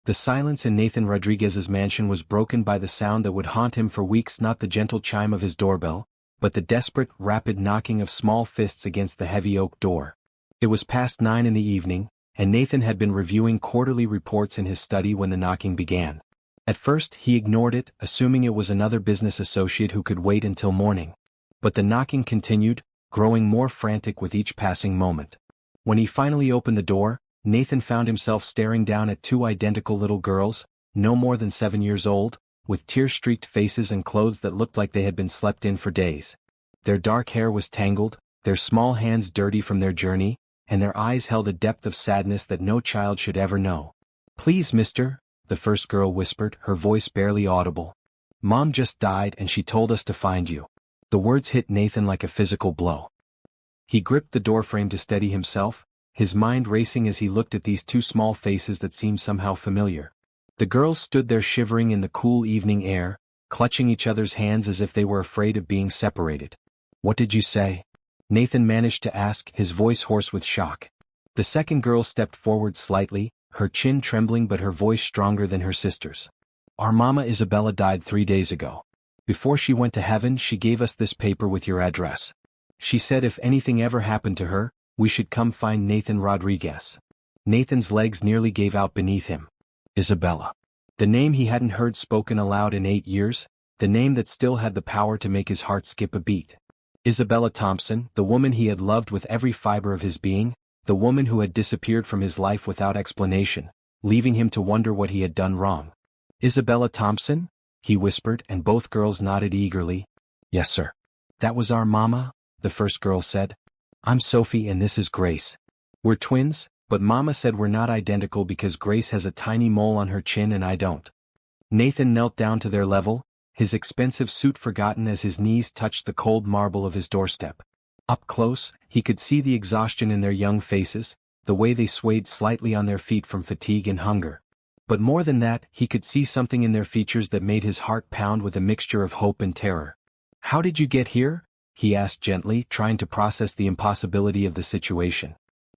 The silence in Nathan Rodriguez's mansion was broken by the sound that would haunt him for weeks, not the gentle chime of his doorbell, but the desperate, rapid knocking of small fists against the heavy oak door. It was past 9 in the evening, and Nathan had been reviewing quarterly reports in his study when the knocking began. At first, he ignored it, assuming it was another business associate who could wait until morning. But the knocking continued, growing more frantic with each passing moment. When he finally opened the door, Nathan found himself staring down at 2 identical little girls, no more than 7 years old, with tear-streaked faces and clothes that looked like they had been slept in for days. Their dark hair was tangled, their small hands dirty from their journey, and their eyes held a depth of sadness that no child should ever know. "Please, mister," the first girl whispered, her voice barely audible. "Mom just died and she told us to find you." The words hit Nathan like a physical blow. He gripped the doorframe to steady himself, his mind racing as he looked at these 2 small faces that seemed somehow familiar. The girls stood there shivering in the cool evening air, clutching each other's hands as if they were afraid of being separated. "What did you say?" Nathan managed to ask, his voice hoarse with shock. The second girl stepped forward slightly, her chin trembling but her voice stronger than her sister's. "Our mama Isabella died 3 days ago. Before she went to heaven, she gave us this paper with your address. She said if anything ever happened to her, we should come find Nathan Rodriguez." Nathan's legs nearly gave out beneath him. Isabella. The name he hadn't heard spoken aloud in 8 years, the name that still had the power to make his heart skip a beat. Isabella Thompson, the woman he had loved with every fiber of his being, the woman who had disappeared from his life without explanation, leaving him to wonder what he had done wrong. "Isabella Thompson?" he whispered, and both girls nodded eagerly. "Yes, sir." "That was our mama," the first girl said. "I'm Sophie and this is Grace. We're twins, but Mama said we're not identical because Grace has a tiny mole on her chin and I don't." Nathan knelt down to their level, his expensive suit forgotten as his knees touched the cold marble of his doorstep. Up close, he could see the exhaustion in their young faces, the way they swayed slightly on their feet from fatigue and hunger. But more than that, he could see something in their features that made his heart pound with a mixture of hope and terror. "How did you get here?" he asked gently, trying to process the impossibility of the situation.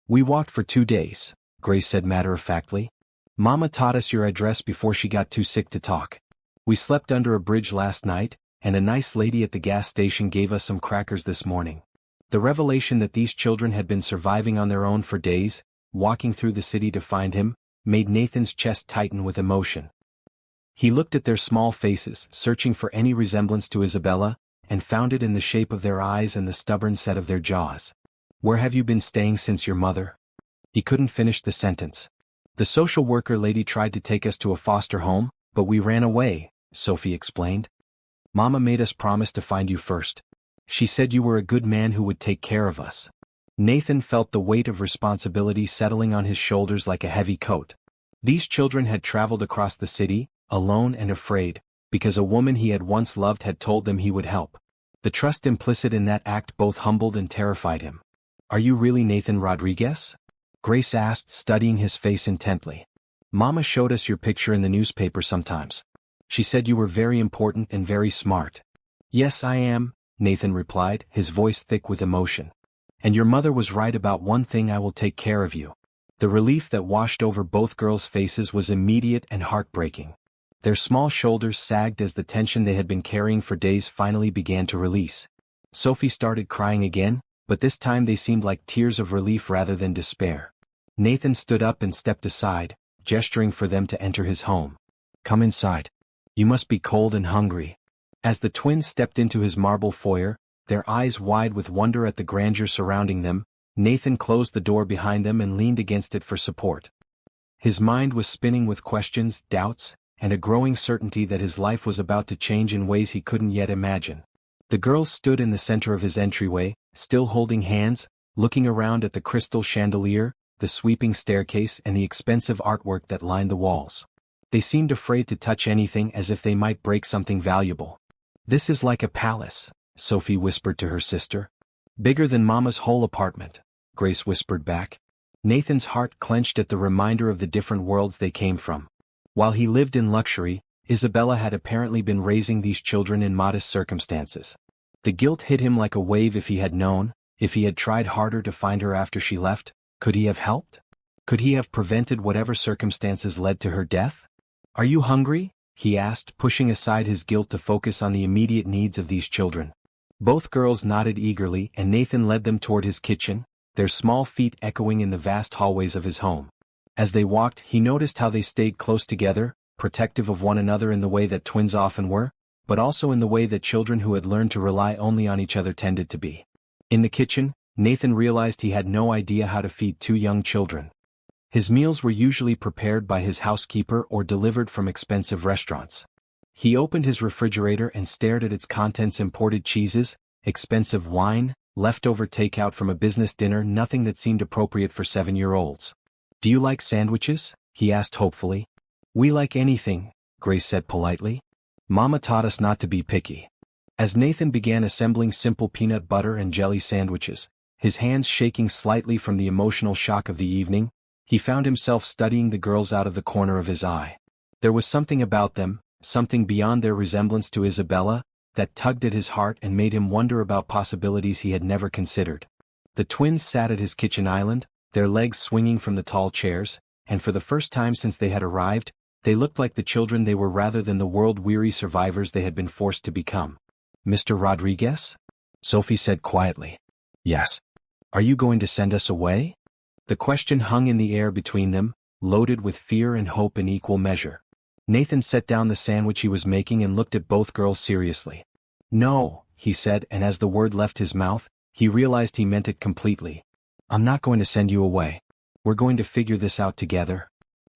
"We walked for 2 days, Grace said matter-of-factly. "Mama taught us your address before she got too sick to talk. We slept under a bridge last night, and a nice lady at the gas station gave us some crackers this morning." The revelation that these children had been surviving on their own for days, walking through the city to find him, made Nathan's chest tighten with emotion. He looked at their small faces, searching for any resemblance to Isabella, and found it in the shape of their eyes and the stubborn set of their jaws. "Where have you been staying since your mother?" He couldn't finish the sentence. "The social worker lady tried to take us to a foster home, but we ran away," Sophie explained. "Mama made us promise to find you first. She said you were a good man who would take care of us." Nathan felt the weight of responsibility settling on his shoulders like a heavy coat. These children had traveled across the city, alone and afraid, because a woman he had once loved had told them he would help. The trust implicit in that act both humbled and terrified him. "Are you really Nathan Rodriguez?" Grace asked, studying his face intently. "Mama showed us your picture in the newspaper sometimes. She said you were very important and very smart." "Yes, I am," Nathan replied, his voice thick with emotion. "And your mother was right about one thing: I will take care of you." The relief that washed over both girls' faces was immediate and heartbreaking. Their small shoulders sagged as the tension they had been carrying for days finally began to release. Sophie started crying again, but this time they seemed like tears of relief rather than despair. Nathan stood up and stepped aside, gesturing for them to enter his home. "Come inside. You must be cold and hungry." As the twins stepped into his marble foyer, their eyes wide with wonder at the grandeur surrounding them, Nathan closed the door behind them and leaned against it for support. His mind was spinning with questions, doubts, and a growing certainty that his life was about to change in ways he couldn't yet imagine. The girls stood in the center of his entryway, still holding hands, looking around at the crystal chandelier, the sweeping staircase and the expensive artwork that lined the walls. They seemed afraid to touch anything, as if they might break something valuable. "This is like a palace," Sophie whispered to her sister. "Bigger than Mama's whole apartment," Grace whispered back. Nathan's heart clenched at the reminder of the different worlds they came from. While he lived in luxury, Isabella had apparently been raising these children in modest circumstances. The guilt hit him like a wave. If he had known, if he had tried harder to find her after she left, could he have helped? Could he have prevented whatever circumstances led to her death? "Are you hungry?" he asked, pushing aside his guilt to focus on the immediate needs of these children. Both girls nodded eagerly, and Nathan led them toward his kitchen, their small feet echoing in the vast hallways of his home. As they walked, he noticed how they stayed close together, protective of one another in the way that twins often were, but also in the way that children who had learned to rely only on each other tended to be. In the kitchen, Nathan realized he had no idea how to feed two young children. His meals were usually prepared by his housekeeper or delivered from expensive restaurants. He opened his refrigerator and stared at its contents: imported cheeses, expensive wine, leftover takeout from a business dinner, nothing that seemed appropriate for 7-year-olds. "Do you like sandwiches?" he asked hopefully. "We like anything," Grace said politely. "Mama taught us not to be picky." As Nathan began assembling simple peanut butter and jelly sandwiches, his hands shaking slightly from the emotional shock of the evening, he found himself studying the girls out of the corner of his eye. There was something about them, something beyond their resemblance to Isabella, that tugged at his heart and made him wonder about possibilities he had never considered. The twins sat at his kitchen island, their legs swinging from the tall chairs, and for the first time since they had arrived, they looked like the children they were rather than the world-weary survivors they had been forced to become. "Mr. Rodriguez?" Sophie said quietly. "Yes. Are you going to send us away?" The question hung in the air between them, loaded with fear and hope in equal measure. Nathan set down the sandwich he was making and looked at both girls seriously. "No," he said, and as the word left his mouth, he realized he meant it completely. "I'm not going to send you away. We're going to figure this out together."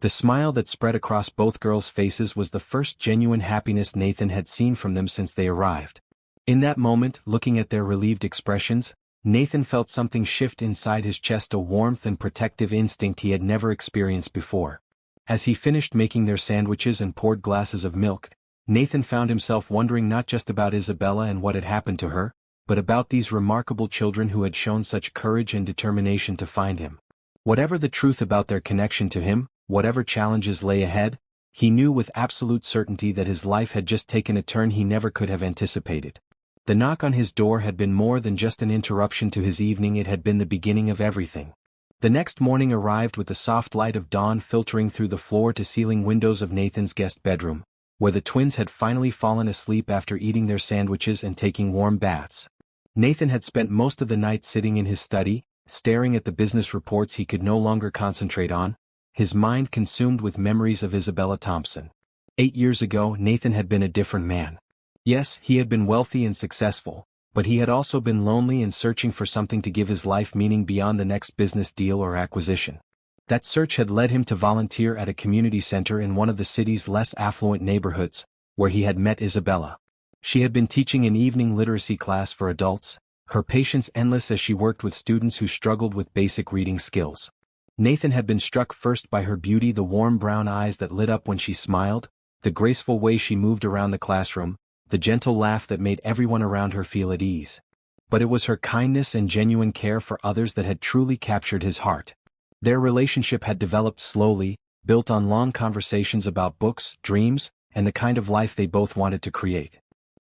The smile that spread across both girls' faces was the first genuine happiness Nathan had seen from them since they arrived. In that moment, looking at their relieved expressions, Nathan felt something shift inside his chest, a warmth and protective instinct he had never experienced before. As he finished making their sandwiches and poured glasses of milk, Nathan found himself wondering not just about Isabella and what had happened to her, but about these remarkable children who had shown such courage and determination to find him. Whatever the truth about their connection to him, whatever challenges lay ahead, he knew with absolute certainty that his life had just taken a turn he never could have anticipated. The knock on his door had been more than just an interruption to his evening, it had been the beginning of everything. The next morning arrived with the soft light of dawn filtering through the floor-to-ceiling windows of Nathan's guest bedroom, where the twins had finally fallen asleep after eating their sandwiches and taking warm baths. Nathan had spent most of the night sitting in his study, staring at the business reports he could no longer concentrate on, his mind consumed with memories of Isabella Thompson. 8 years ago, Nathan had been a different man. Yes, he had been wealthy and successful, but he had also been lonely and searching for something to give his life meaning beyond the next business deal or acquisition. That search had led him to volunteer at a community center in one of the city's less affluent neighborhoods, where he had met Isabella. She had been teaching an evening literacy class for adults, her patience endless as she worked with students who struggled with basic reading skills. Nathan had been struck first by her beauty, the warm brown eyes that lit up when she smiled, the graceful way she moved around the classroom, the gentle laugh that made everyone around her feel at ease. But it was her kindness and genuine care for others that had truly captured his heart. Their relationship had developed slowly, built on long conversations about books, dreams, and the kind of life they both wanted to create.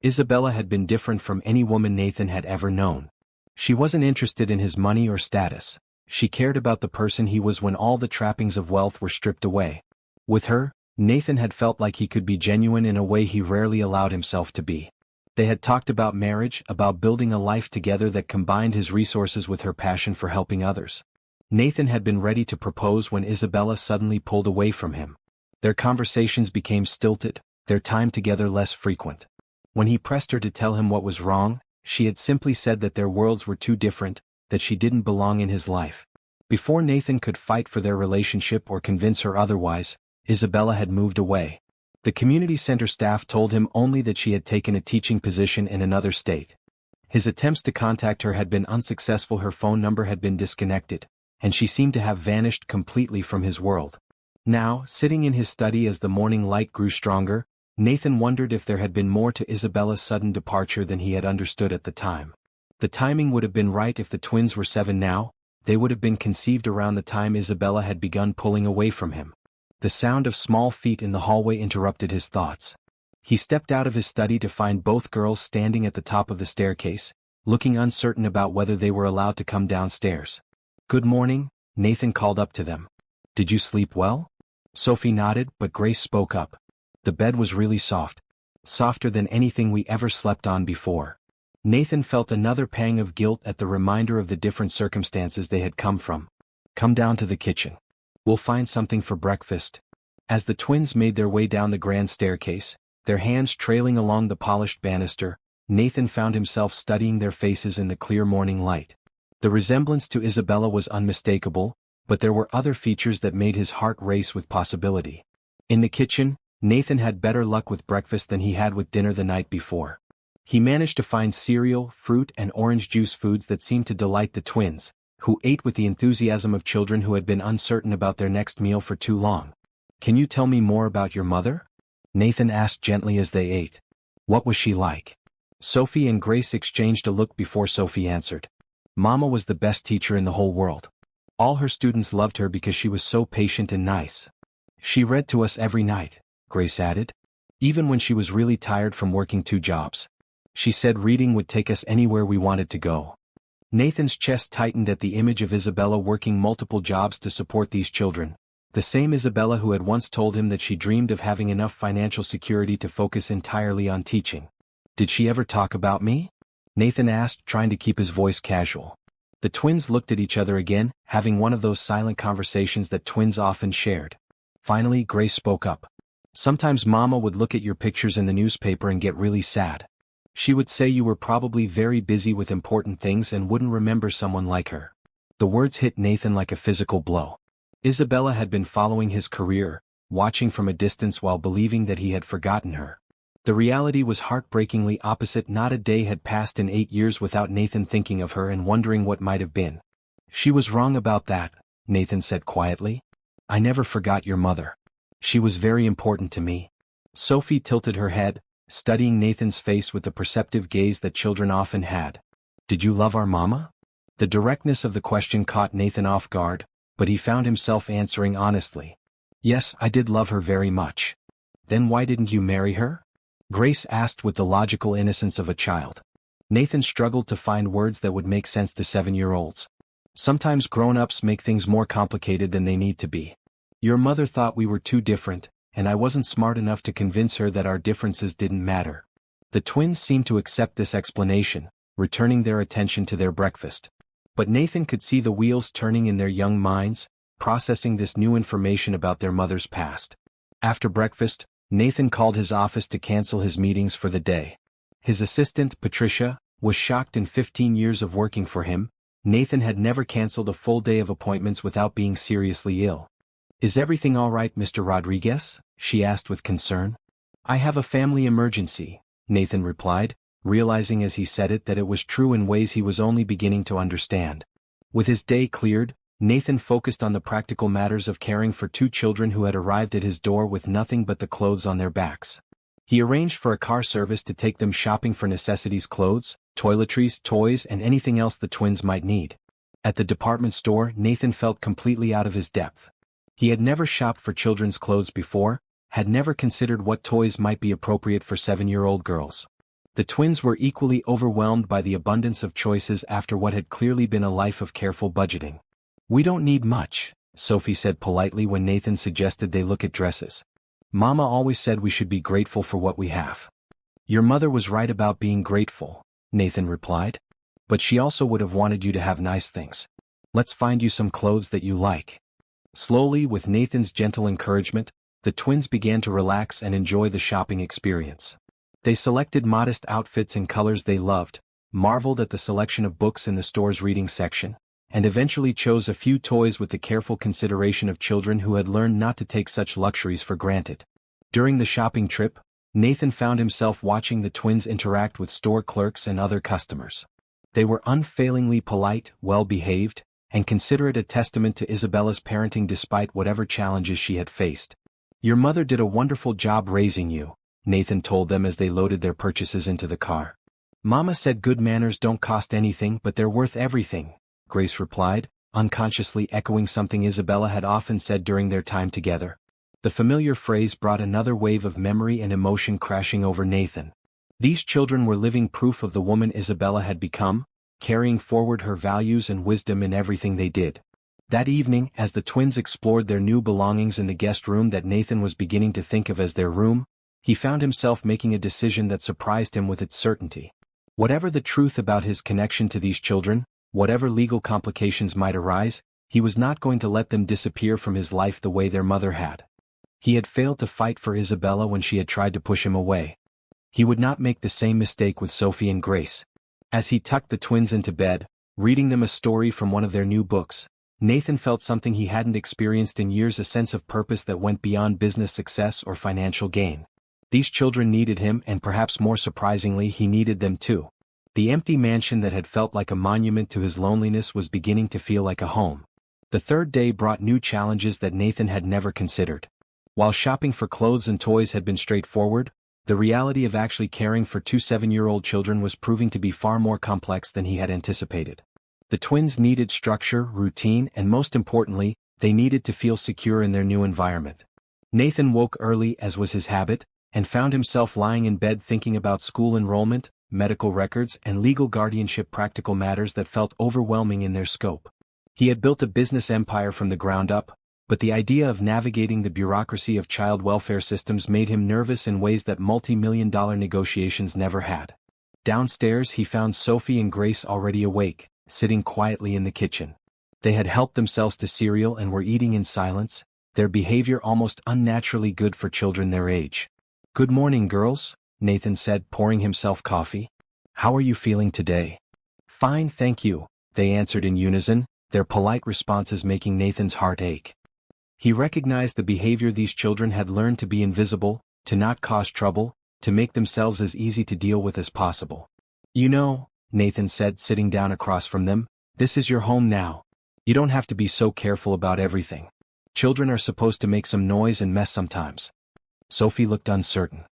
Isabella had been different from any woman Nathan had ever known. She wasn't interested in his money or status. She cared about the person he was when all the trappings of wealth were stripped away. With her, Nathan had felt like he could be genuine in a way he rarely allowed himself to be. They had talked about marriage, about building a life together that combined his resources with her passion for helping others. Nathan had been ready to propose when Isabella suddenly pulled away from him. Their conversations became stilted, their time together less frequent. When he pressed her to tell him what was wrong, she had simply said that their worlds were too different, that she didn't belong in his life. Before Nathan could fight for their relationship or convince her otherwise, Isabella had moved away. The community center staff told him only that she had taken a teaching position in another state. His attempts to contact her had been unsuccessful, her phone number had been disconnected, and she seemed to have vanished completely from his world. Now, sitting in his study as the morning light grew stronger, Nathan wondered if there had been more to Isabella's sudden departure than he had understood at the time. The timing would have been right. If the twins were 7 now, they would have been conceived around the time Isabella had begun pulling away from him. The sound of small feet in the hallway interrupted his thoughts. He stepped out of his study to find both girls standing at the top of the staircase, looking uncertain about whether they were allowed to come downstairs. "Good morning," Nathan called up to them. Did you sleep well? Sophie nodded, but Grace spoke up. The bed was really soft. Softer than anything we ever slept on before. Nathan felt another pang of guilt at the reminder of the different circumstances they had come from. Come down to the kitchen. We'll find something for breakfast. As the twins made their way down the grand staircase, their hands trailing along the polished banister, Nathan found himself studying their faces in the clear morning light. The resemblance to Isabella was unmistakable, but there were other features that made his heart race with possibility. In the kitchen, Nathan had better luck with breakfast than he had with dinner the night before. He managed to find cereal, fruit, and orange juice foods that seemed to delight the twins, who ate with the enthusiasm of children who had been uncertain about their next meal for too long. Can you tell me more about your mother? Nathan asked gently as they ate. What was she like? Sophie and Grace exchanged a look before Sophie answered. Mama was the best teacher in the whole world. All her students loved her because she was so patient and nice. She read to us every night, Grace added. Even when she was really tired from working 2 jobs. She said reading would take us anywhere we wanted to go. Nathan's chest tightened at the image of Isabella working multiple jobs to support these children. The same Isabella who had once told him that she dreamed of having enough financial security to focus entirely on teaching. Did she ever talk about me? Nathan asked, trying to keep his voice casual. The twins looked at each other again, having one of those silent conversations that twins often shared. Finally, Grace spoke up. Sometimes Mama would look at your pictures in the newspaper and get really sad. She would say you were probably very busy with important things and wouldn't remember someone like her. The words hit Nathan like a physical blow. Isabella had been following his career, watching from a distance while believing that he had forgotten her. The reality was heartbreakingly opposite. Not a day had passed in 8 years without Nathan thinking of her and wondering what might have been. She was wrong about that, Nathan said quietly. I never forgot your mother. She was very important to me. Sophie tilted her head, studying Nathan's face with the perceptive gaze that children often had. Did you love our mama? The directness of the question caught Nathan off guard, but he found himself answering honestly. Yes, I did love her very much. Then why didn't you marry her? Grace asked with the logical innocence of a child. Nathan struggled to find words that would make sense to 7-year-olds. Sometimes grown-ups make things more complicated than they need to be. Your mother thought we were too different, and I wasn't smart enough to convince her that our differences didn't matter. The twins seemed to accept this explanation, returning their attention to their breakfast. But Nathan could see the wheels turning in their young minds, processing this new information about their mother's past. After breakfast, Nathan called his office to cancel his meetings for the day. His assistant, Patricia, was shocked. In 15 years of working for him, Nathan had never canceled a full day of appointments without being seriously ill. Is everything all right, Mr. Rodriguez? She asked with concern. I have a family emergency, Nathan replied, realizing as he said it that it was true in ways he was only beginning to understand. With his day cleared, Nathan focused on the practical matters of caring for 2 children who had arrived at his door with nothing but the clothes on their backs. He arranged for a car service to take them shopping for necessities: clothes, toiletries, toys, and anything else the twins might need. At the department store, Nathan felt completely out of his depth. He had never shopped for children's clothes before, had never considered what toys might be appropriate for 7-year-old girls. The twins were equally overwhelmed by the abundance of choices after what had clearly been a life of careful budgeting. We don't need much, Sophie said politely when Nathan suggested they look at dresses. Mama always said we should be grateful for what we have. Your mother was right about being grateful, Nathan replied. But she also would have wanted you to have nice things. Let's find you some clothes that you like. Slowly, with Nathan's gentle encouragement, the twins began to relax and enjoy the shopping experience. They selected modest outfits in colors they loved, marveled at the selection of books in the store's reading section, and eventually chose a few toys with the careful consideration of children who had learned not to take such luxuries for granted. During the shopping trip, Nathan found himself watching the twins interact with store clerks and other customers. They were unfailingly polite, well-behaved, and considerate, a testament to Isabella's parenting despite whatever challenges she had faced. Your mother did a wonderful job raising you, Nathan told them as they loaded their purchases into the car. Mama said good manners don't cost anything but they're worth everything, Grace replied, unconsciously echoing something Isabella had often said during their time together. The familiar phrase brought another wave of memory and emotion crashing over Nathan. These children were living proof of the woman Isabella had become, carrying forward her values and wisdom in everything they did. That evening, as the twins explored their new belongings in the guest room that Nathan was beginning to think of as their room, he found himself making a decision that surprised him with its certainty. Whatever the truth about his connection to these children, whatever legal complications might arise, he was not going to let them disappear from his life the way their mother had. He had failed to fight for Isabella when she had tried to push him away. He would not make the same mistake with Sophie and Grace. As he tucked the twins into bed, reading them a story from one of their new books, Nathan felt something he hadn't experienced in years, a sense of purpose that went beyond business success or financial gain. These children needed him, and perhaps more surprisingly, he needed them too. The empty mansion that had felt like a monument to his loneliness was beginning to feel like a home. The third day brought new challenges that Nathan had never considered. While shopping for clothes and toys had been straightforward, the reality of actually caring for two 7-year-old children was proving to be far more complex than he had anticipated. The twins needed structure, routine, and most importantly, they needed to feel secure in their new environment. Nathan woke early, as was his habit, and found himself lying in bed thinking about school enrollment, medical records, and legal guardianship, practical matters that felt overwhelming in their scope. He had built a business empire from the ground up, but the idea of navigating the bureaucracy of child welfare systems made him nervous in ways that multi-million-dollar negotiations never had. Downstairs he found Sophie and Grace already awake, sitting quietly in the kitchen. They had helped themselves to cereal and were eating in silence, their behavior almost unnaturally good for children their age. "Good morning, girls," Nathan said, pouring himself coffee. "How are you feeling today?" "Fine, thank you," they answered in unison, their polite responses making Nathan's heart ache. He recognized the behavior these children had learned: to be invisible, to not cause trouble, to make themselves as easy to deal with as possible. "You know," Nathan said, sitting down across from them, "this is your home now. You don't have to be so careful about everything. Children are supposed to make some noise and mess sometimes." Sophie looked uncertain.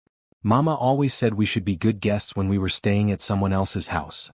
"Mama always said we should be good guests when we were staying at someone else's house."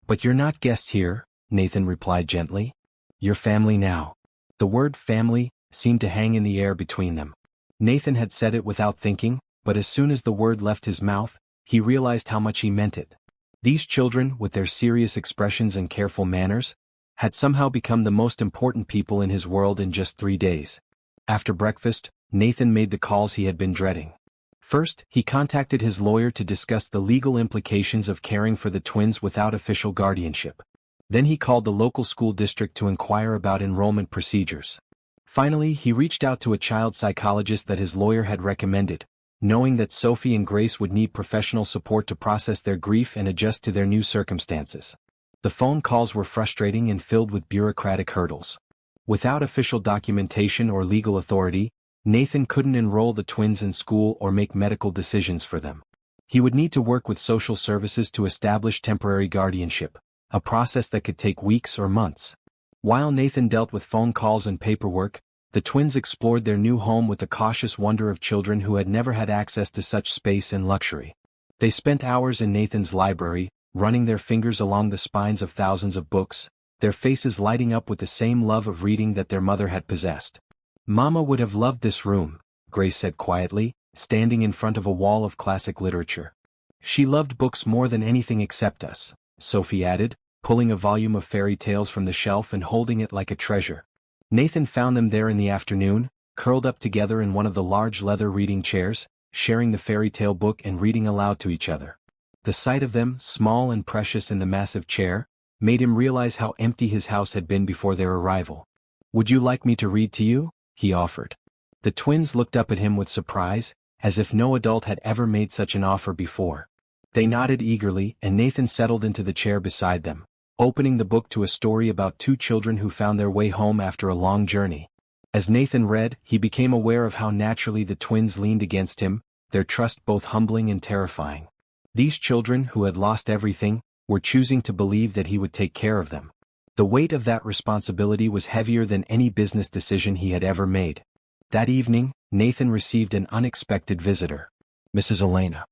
"But you're not guests here," Nathan replied gently. "You're family now." The word family seemed to hang in the air between them. Nathan had said it without thinking, but as soon as the word left his mouth, he realized how much he meant it. These children, with their serious expressions and careful manners, had somehow become the most important people in his world in just 3 days. After breakfast, Nathan made the calls he had been dreading. First, he contacted his lawyer to discuss the legal implications of caring for the twins without official guardianship. Then he called the local school district to inquire about enrollment procedures. Finally, he reached out to a child psychologist that his lawyer had recommended, knowing that Sophie and Grace would need professional support to process their grief and adjust to their new circumstances. The phone calls were frustrating and filled with bureaucratic hurdles. Without official documentation or legal authority, Nathan couldn't enroll the twins in school or make medical decisions for them. He would need to work with social services to establish temporary guardianship, a process that could take weeks or months. While Nathan dealt with phone calls and paperwork, the twins explored their new home with the cautious wonder of children who had never had access to such space and luxury. They spent hours in Nathan's library, running their fingers along the spines of thousands of books, their faces lighting up with the same love of reading that their mother had possessed. "Mama would have loved this room," Grace said quietly, standing in front of a wall of classic literature. "She loved books more than anything except us," Sophie added, pulling a volume of fairy tales from the shelf and holding it like a treasure. Nathan found them there in the afternoon, curled up together in one of the large leather reading chairs, sharing the fairy tale book and reading aloud to each other. The sight of them, small and precious in the massive chair, made him realize how empty his house had been before their arrival. "Would you like me to read to you?" he offered. The twins looked up at him with surprise, as if no adult had ever made such an offer before. They nodded eagerly, and Nathan settled into the chair beside them, opening the book to a story about two children who found their way home after a long journey. As Nathan read, he became aware of how naturally the twins leaned against him, their trust both humbling and terrifying. These children, who had lost everything, were choosing to believe that he would take care of them. The weight of that responsibility was heavier than any business decision he had ever made. That evening, Nathan received an unexpected visitor. Mrs. Elena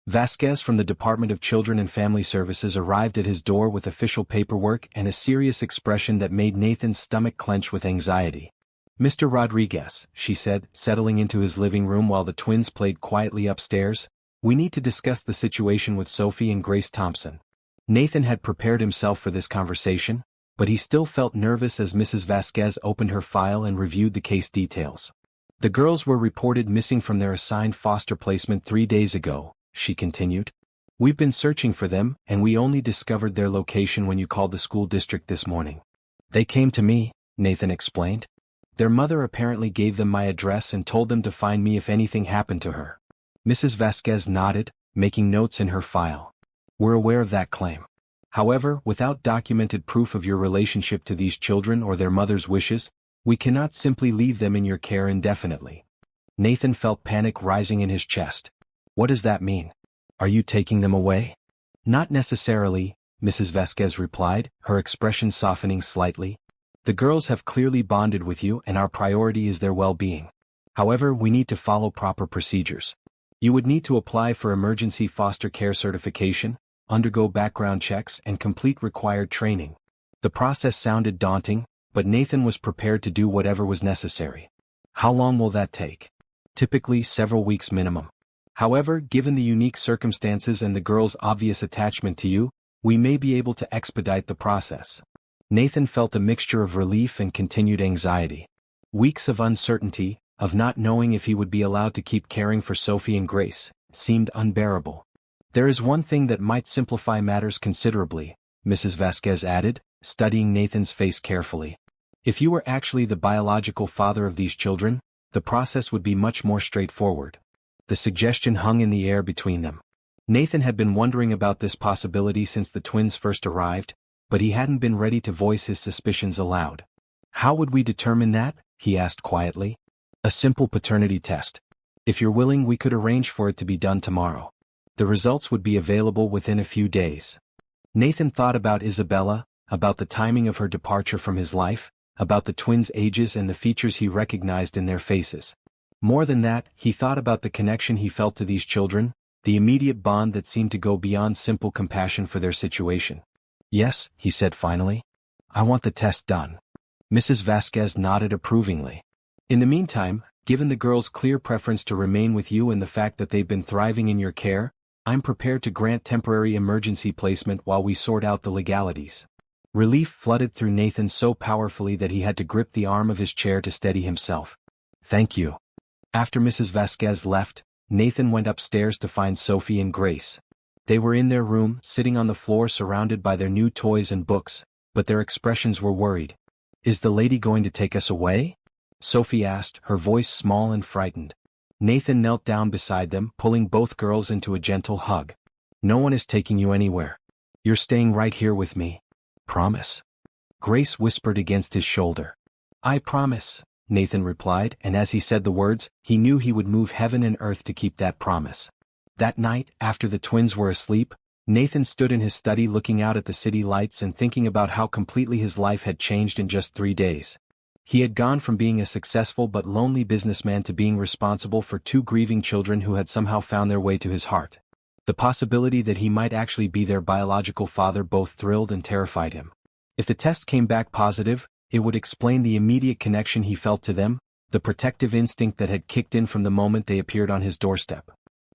Vasquez from the Department of Children and Family Services arrived at his door with official paperwork and a serious expression that made Nathan's stomach clench with anxiety. "Mr. Rodriguez," she said, settling into his living room while the twins played quietly upstairs, "we need to discuss the situation with Sophie and Grace Thompson." Nathan had prepared himself for this conversation. but he still felt nervous as Mrs. Vasquez opened her file and reviewed the case details. The girls were reported missing from their assigned foster placement 3 days ago, she continued. We've been searching for them, and we only discovered their location when you called the school district this morning. They came to me, Nathan explained. Their mother apparently gave them my address and told them to find me if anything happened to her. Mrs. Vasquez nodded, making notes in her file. We're aware of that claim. However, without documented proof of your relationship to these children or their mother's wishes, we cannot simply leave them in your care indefinitely. Nathan felt panic rising in his chest. What does that mean? Are you taking them away? Not necessarily, Mrs. Vasquez replied, her expression softening slightly. The girls have clearly bonded with you and our priority is their well-being. However, we need to follow proper procedures. You would need to apply for emergency foster care certification, undergo background checks and complete required training. The process sounded daunting, but Nathan was prepared to do whatever was necessary. How long will that take? Typically several weeks minimum. However, given the unique circumstances and the girl's obvious attachment to you, we may be able to expedite the process. Nathan felt a mixture of relief and continued anxiety. Weeks of uncertainty, of not knowing if he would be allowed to keep caring for Sophie and Grace, seemed unbearable. There is one thing that might simplify matters considerably, Mrs. Vasquez added, studying Nathan's face carefully. If you were actually the biological father of these children, the process would be much more straightforward. The suggestion hung in the air between them. Nathan had been wondering about this possibility since the twins first arrived, but he hadn't been ready to voice his suspicions aloud. How would we determine that? He asked quietly. A simple paternity test. If you're willing, we could arrange for it to be done tomorrow. The results would be available within a few days. Nathan thought about Isabella, about the timing of her departure from his life, about the twins' ages and the features he recognized in their faces. More than that, he thought about the connection he felt to these children, the immediate bond that seemed to go beyond simple compassion for their situation. Yes, he said finally. I want the test done. Mrs. Vasquez nodded approvingly. In the meantime, given the girls' clear preference to remain with you and the fact that they've been thriving in your care, I'm prepared to grant temporary emergency placement while we sort out the legalities. Relief flooded through Nathan so powerfully that he had to grip the arm of his chair to steady himself. Thank you. After Mrs. Vasquez left, Nathan went upstairs to find Sophie and Grace. They were in their room, sitting on the floor surrounded by their new toys and books, but their expressions were worried. Is the lady going to take us away? Sophie asked, her voice small and frightened. Nathan knelt down beside them, pulling both girls into a gentle hug. No one is taking you anywhere. You're staying right here with me. Promise? Grace whispered against his shoulder. I promise, Nathan replied, and as he said the words, he knew he would move heaven and earth to keep that promise. That night, after the twins were asleep, Nathan stood in his study looking out at the city lights and thinking about how completely his life had changed in just 3 days. He had gone from being a successful but lonely businessman to being responsible for 2 grieving children who had somehow found their way to his heart. The possibility that he might actually be their biological father both thrilled and terrified him. If the test came back positive, it would explain the immediate connection he felt to them, the protective instinct that had kicked in from the moment they appeared on his doorstep.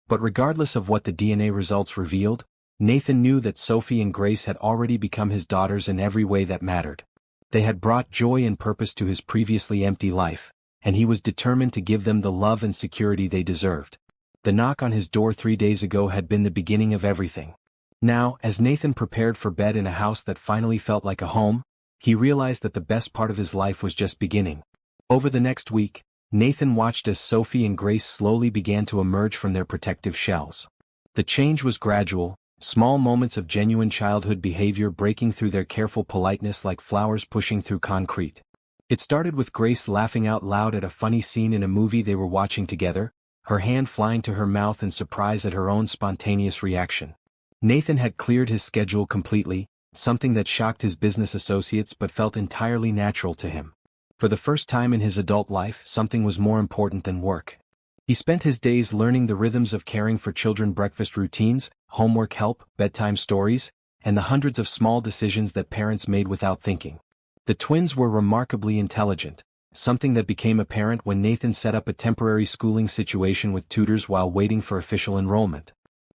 But regardless of what the DNA results revealed, Nathan knew that Sophie and Grace had already become his daughters in every way that mattered. They had brought joy and purpose to his previously empty life, and he was determined to give them the love and security they deserved. The knock on his door 3 days ago had been the beginning of everything. Now, as Nathan prepared for bed in a house that finally felt like a home, he realized that the best part of his life was just beginning. Over the next week, Nathan watched as Sophie and Grace slowly began to emerge from their protective shells. The change was gradual, small moments of genuine childhood behavior breaking through their careful politeness like flowers pushing through concrete. It started with Grace laughing out loud at a funny scene in a movie they were watching together, her hand flying to her mouth in surprise at her own spontaneous reaction. Nathan had cleared his schedule completely, something that shocked his business associates but felt entirely natural to him. For the first time in his adult life, something was more important than work. He spent his days learning the rhythms of caring for children, breakfast routines, homework help, bedtime stories, and the hundreds of small decisions that parents made without thinking. The twins were remarkably intelligent, something that became apparent when Nathan set up a temporary schooling situation with tutors while waiting for official enrollment.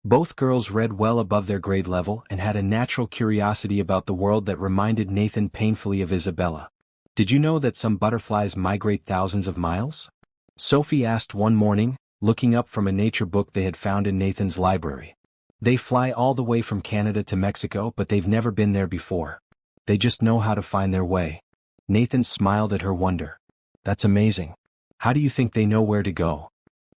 Both girls read well above their grade level and had a natural curiosity about the world that reminded Nathan painfully of Isabella. "Did you know that some butterflies migrate thousands of miles?" Sophie asked one morning, looking up from a nature book they had found in Nathan's library. "They fly all the way from Canada to Mexico, but they've never been there before. They just know how to find their way." Nathan smiled at her wonder. "That's amazing. How do you think they know where to go?"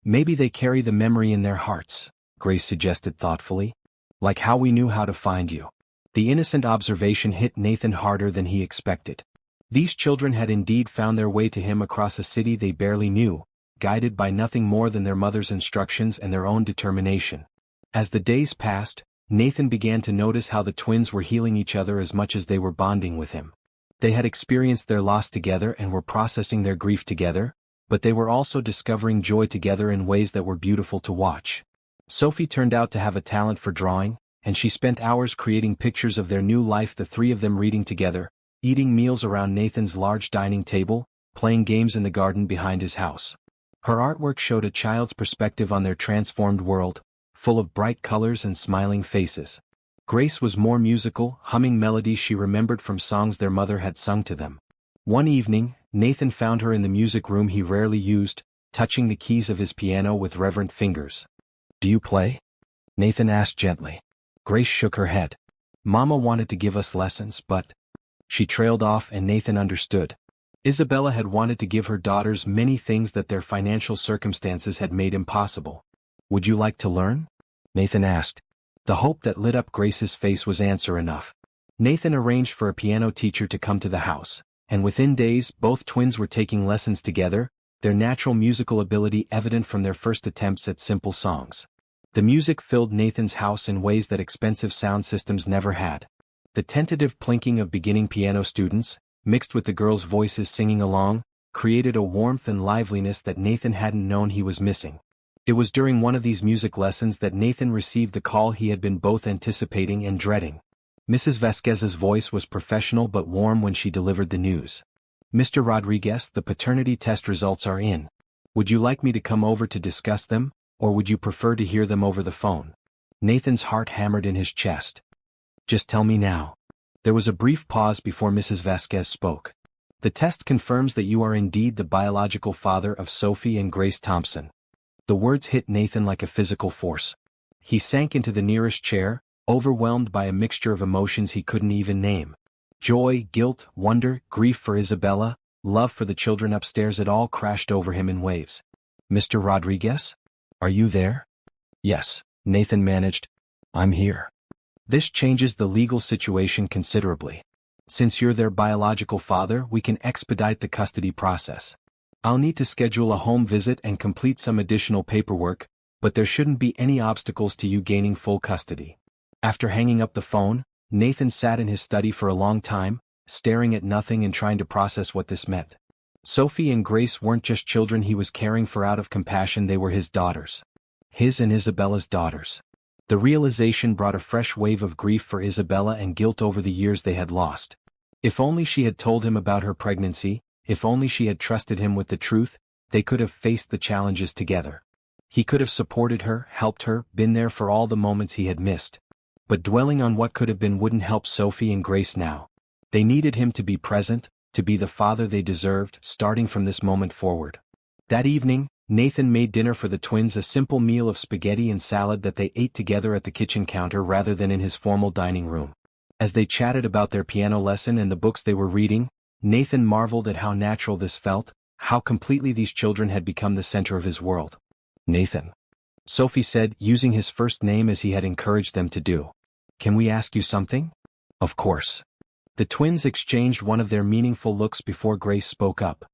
"Maybe they carry the memory in their hearts," Grace suggested thoughtfully. "Like how we knew how to find you." The innocent observation hit Nathan harder than he expected. These children had indeed found their way to him across a city they barely knew, guided by nothing more than their mother's instructions and their own determination. As the days passed, Nathan began to notice how the twins were healing each other as much as they were bonding with him. They had experienced their loss together and were processing their grief together, but they were also discovering joy together in ways that were beautiful to watch. Sophie turned out to have a talent for drawing, and she spent hours creating pictures of their new life, the three of them reading together, eating meals around Nathan's large dining table, playing games in the garden behind his house. Her artwork showed a child's perspective on their transformed world, full of bright colors and smiling faces. Grace was more musical, humming melodies she remembered from songs their mother had sung to them. One evening, Nathan found her in the music room he rarely used, touching the keys of his piano with reverent fingers. "Do you play?" Nathan asked gently. Grace shook her head. "Mama wanted to give us lessons, but—" She trailed off, and Nathan understood. Isabella had wanted to give her daughters many things that their financial circumstances had made impossible. "Would you like to learn?" Nathan asked. The hope that lit up Grace's face was answer enough. Nathan arranged for a piano teacher to come to the house, and within days both twins were taking lessons together, their natural musical ability evident from their first attempts at simple songs. The music filled Nathan's house in ways that expensive sound systems never had. The tentative plinking of beginning piano students, mixed with the girls' voices singing along, created a warmth and liveliness that Nathan hadn't known he was missing. It was during one of these music lessons that Nathan received the call he had been both anticipating and dreading. Mrs. Vasquez's voice was professional but warm when she delivered the news. "Mr. Rodriguez, the paternity test results are in. Would you like me to come over to discuss them, or would you prefer to hear them over the phone?" Nathan's heart hammered in his chest. "Just tell me now." There was a brief pause before Mrs. Vasquez spoke. "The test confirms that you are indeed the biological father of Sophie and Grace Thompson." The words hit Nathan like a physical force. He sank into the nearest chair, overwhelmed by a mixture of emotions he couldn't even name. Joy, guilt, wonder, grief for Isabella, love for the children upstairs, it all crashed over him in waves. "Mr. Rodriguez? Are you there?" "Yes," Nathan managed. "I'm here." "This changes the legal situation considerably. Since you're their biological father, we can expedite the custody process. I'll need to schedule a home visit and complete some additional paperwork, but there shouldn't be any obstacles to you gaining full custody." After hanging up the phone, Nathan sat in his study for a long time, staring at nothing and trying to process what this meant. Sophie and Grace weren't just children he was caring for out of compassion, they were his daughters. His and Isabella's daughters. The realization brought a fresh wave of grief for Isabella and guilt over the years they had lost. If only she had told him about her pregnancy, if only she had trusted him with the truth, they could have faced the challenges together. He could have supported her, helped her, been there for all the moments he had missed. But dwelling on what could have been wouldn't help Sophie and Grace now. They needed him to be present, to be the father they deserved, starting from this moment forward. That evening, Nathan made dinner for the twins, a simple meal of spaghetti and salad that they ate together at the kitchen counter rather than in his formal dining room. As they chatted about their piano lesson and the books they were reading, Nathan marveled at how natural this felt, how completely these children had become the center of his world. "Nathan," Sophie said, using his first name as he had encouraged them to do. "Can we ask you something?" "Of course." The twins exchanged one of their meaningful looks before Grace spoke up.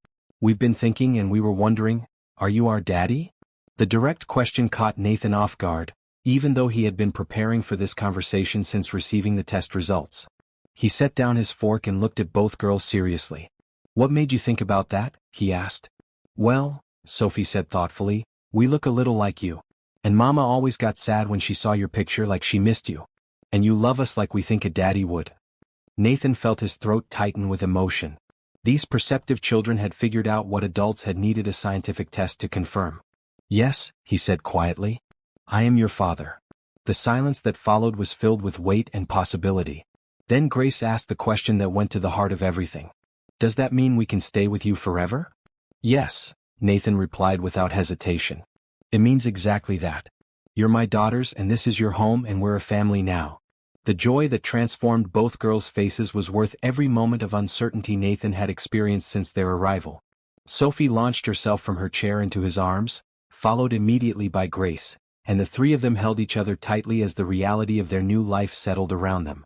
"We've been thinking and we were wondering, are you our daddy?" The direct question caught Nathan off guard, even though he had been preparing for this conversation since receiving the test results. He set down his fork and looked at both girls seriously. "What made you think about that?" he asked. "Well," Sophie said thoughtfully, "we look a little like you. And Mama always got sad when she saw your picture, like she missed you. And you love us like we think a daddy would." Nathan felt his throat tighten with emotion. These perceptive children had figured out what adults had needed a scientific test to confirm. "Yes," he said quietly. "I am your father." The silence that followed was filled with weight and possibility. Then Grace asked the question that went to the heart of everything. Does that mean we can stay with you forever? Yes, Nathan replied without hesitation. It means exactly that. You're my daughters and this is your home and we're a family now. The joy that transformed both girls' faces was worth every moment of uncertainty Nathan had experienced since their arrival. Sophie launched herself from her chair into his arms, followed immediately by Grace, and the three of them held each other tightly as the reality of their new life settled around them.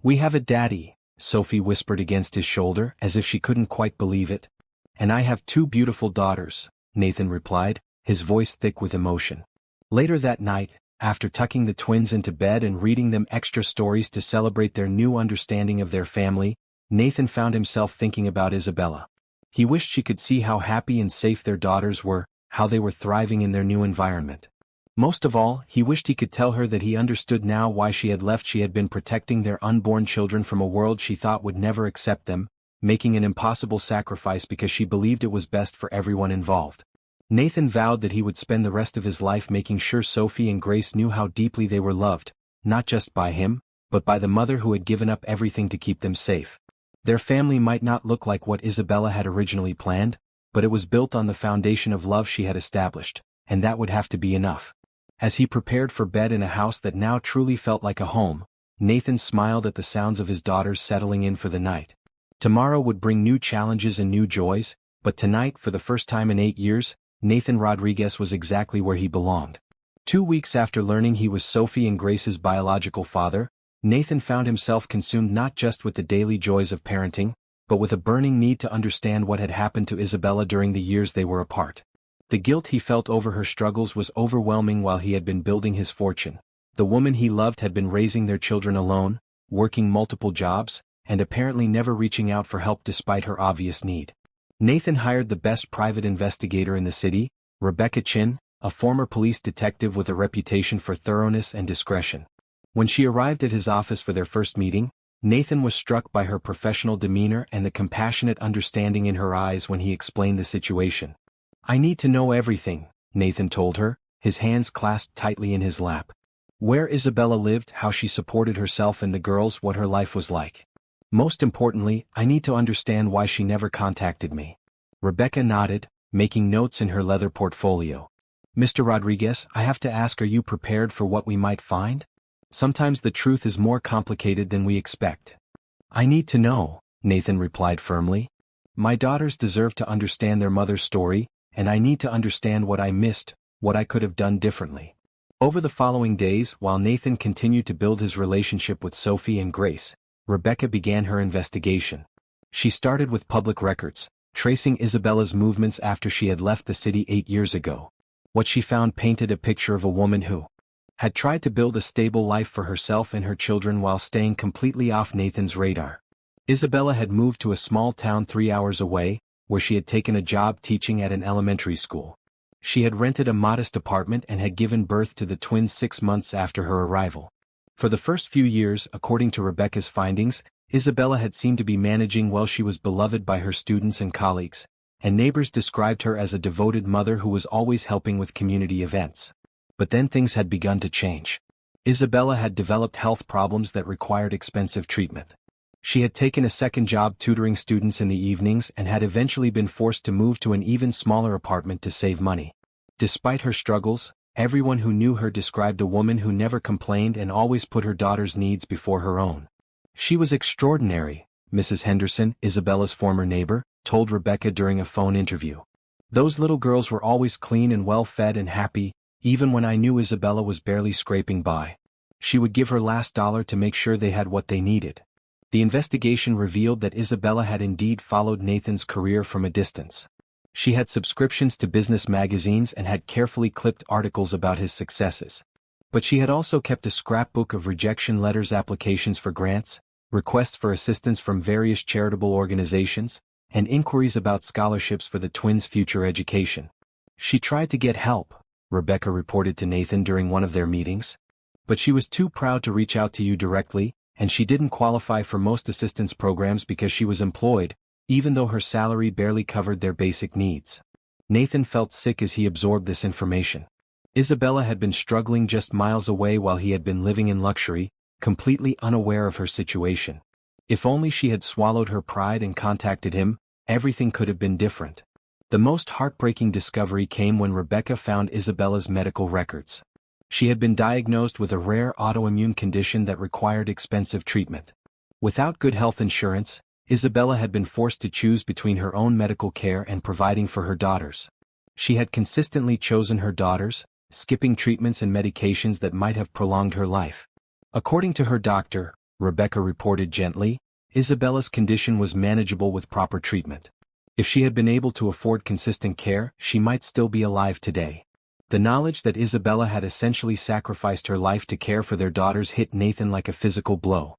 We have a daddy, Sophie whispered against his shoulder as if she couldn't quite believe it. And I have two beautiful daughters, Nathan replied, his voice thick with emotion. Later that night, after tucking the twins into bed and reading them extra stories to celebrate their new understanding of their family, Nathan found himself thinking about Isabella. He wished she could see how happy and safe their daughters were, how they were thriving in their new environment. Most of all, he wished he could tell her that he understood now why she had left. She had been protecting their unborn children from a world she thought would never accept them, making an impossible sacrifice because she believed it was best for everyone involved. Nathan vowed that he would spend the rest of his life making sure Sophie and Grace knew how deeply they were loved, not just by him, but by the mother who had given up everything to keep them safe. Their family might not look like what Isabella had originally planned, but it was built on the foundation of love she had established, and that would have to be enough. As he prepared for bed in a house that now truly felt like a home, Nathan smiled at the sounds of his daughters settling in for the night. Tomorrow would bring new challenges and new joys, but tonight, for the first time in 8 years, Nathan Rodriguez was exactly where he belonged. 2 weeks after learning he was Sophie and Grace's biological father, Nathan found himself consumed not just with the daily joys of parenting, but with a burning need to understand what had happened to Isabella during the years they were apart. The guilt he felt over her struggles was overwhelming. While he had been building his fortune, the woman he loved had been raising their children alone, working multiple jobs, and apparently never reaching out for help despite her obvious need. Nathan hired the best private investigator in the city, Rebecca Chin, a former police detective with a reputation for thoroughness and discretion. When she arrived at his office for their first meeting, Nathan was struck by her professional demeanor and the compassionate understanding in her eyes when he explained the situation. I need to know everything, Nathan told her, his hands clasped tightly in his lap. Where Isabella lived, how she supported herself and the girls, what her life was like. Most importantly, I need to understand why she never contacted me. Rebecca nodded, making notes in her leather portfolio. Mr. Rodriguez, I have to ask, are you prepared for what we might find? Sometimes the truth is more complicated than we expect. I need to know, Nathan replied firmly. My daughters deserve to understand their mother's story, and I need to understand what I missed, what I could have done differently. Over the following days, while Nathan continued to build his relationship with Sophie and Grace, Rebecca began her investigation. She started with public records, tracing Isabella's movements after she had left the city 8 years ago. What she found painted a picture of a woman who had tried to build a stable life for herself and her children while staying completely off Nathan's radar. Isabella had moved to a small town 3 hours away, where she had taken a job teaching at an elementary school. She had rented a modest apartment and had given birth to the twins 6 months after her arrival. For the first few years, according to Rebecca's findings, Isabella had seemed to be managing well. She was beloved by her students and colleagues, and neighbors described her as a devoted mother who was always helping with community events. But then things had begun to change. Isabella had developed health problems that required expensive treatment. She had taken a second job tutoring students in the evenings and had eventually been forced to move to an even smaller apartment to save money. Despite her struggles, everyone who knew her described a woman who never complained and always put her daughter's needs before her own. She was extraordinary, Mrs. Henderson, Isabella's former neighbor, told Rebecca during a phone interview. Those little girls were always clean and well-fed and happy, even when I knew Isabella was barely scraping by. She would give her last dollar to make sure they had what they needed. The investigation revealed that Isabella had indeed followed Nathan's career from a distance. She had subscriptions to business magazines and had carefully clipped articles about his successes. But she had also kept a scrapbook of rejection letters, applications for grants, requests for assistance from various charitable organizations, and inquiries about scholarships for the twins' future education. She tried to get help, Rebecca reported to Nathan during one of their meetings. But she was too proud to reach out to you directly, and she didn't qualify for most assistance programs because she was employed, even though her salary barely covered their basic needs. Nathan felt sick as he absorbed this information. Isabella had been struggling just miles away while he had been living in luxury, completely unaware of her situation. If only she had swallowed her pride and contacted him, everything could have been different. The most heartbreaking discovery came when Rebecca found Isabella's medical records. She had been diagnosed with a rare autoimmune condition that required expensive treatment. Without good health insurance, Isabella had been forced to choose between her own medical care and providing for her daughters. She had consistently chosen her daughters, skipping treatments and medications that might have prolonged her life. According to her doctor, Rebecca reported gently, Isabella's condition was manageable with proper treatment. If she had been able to afford consistent care, she might still be alive today. The knowledge that Isabella had essentially sacrificed her life to care for their daughters hit Nathan like a physical blow.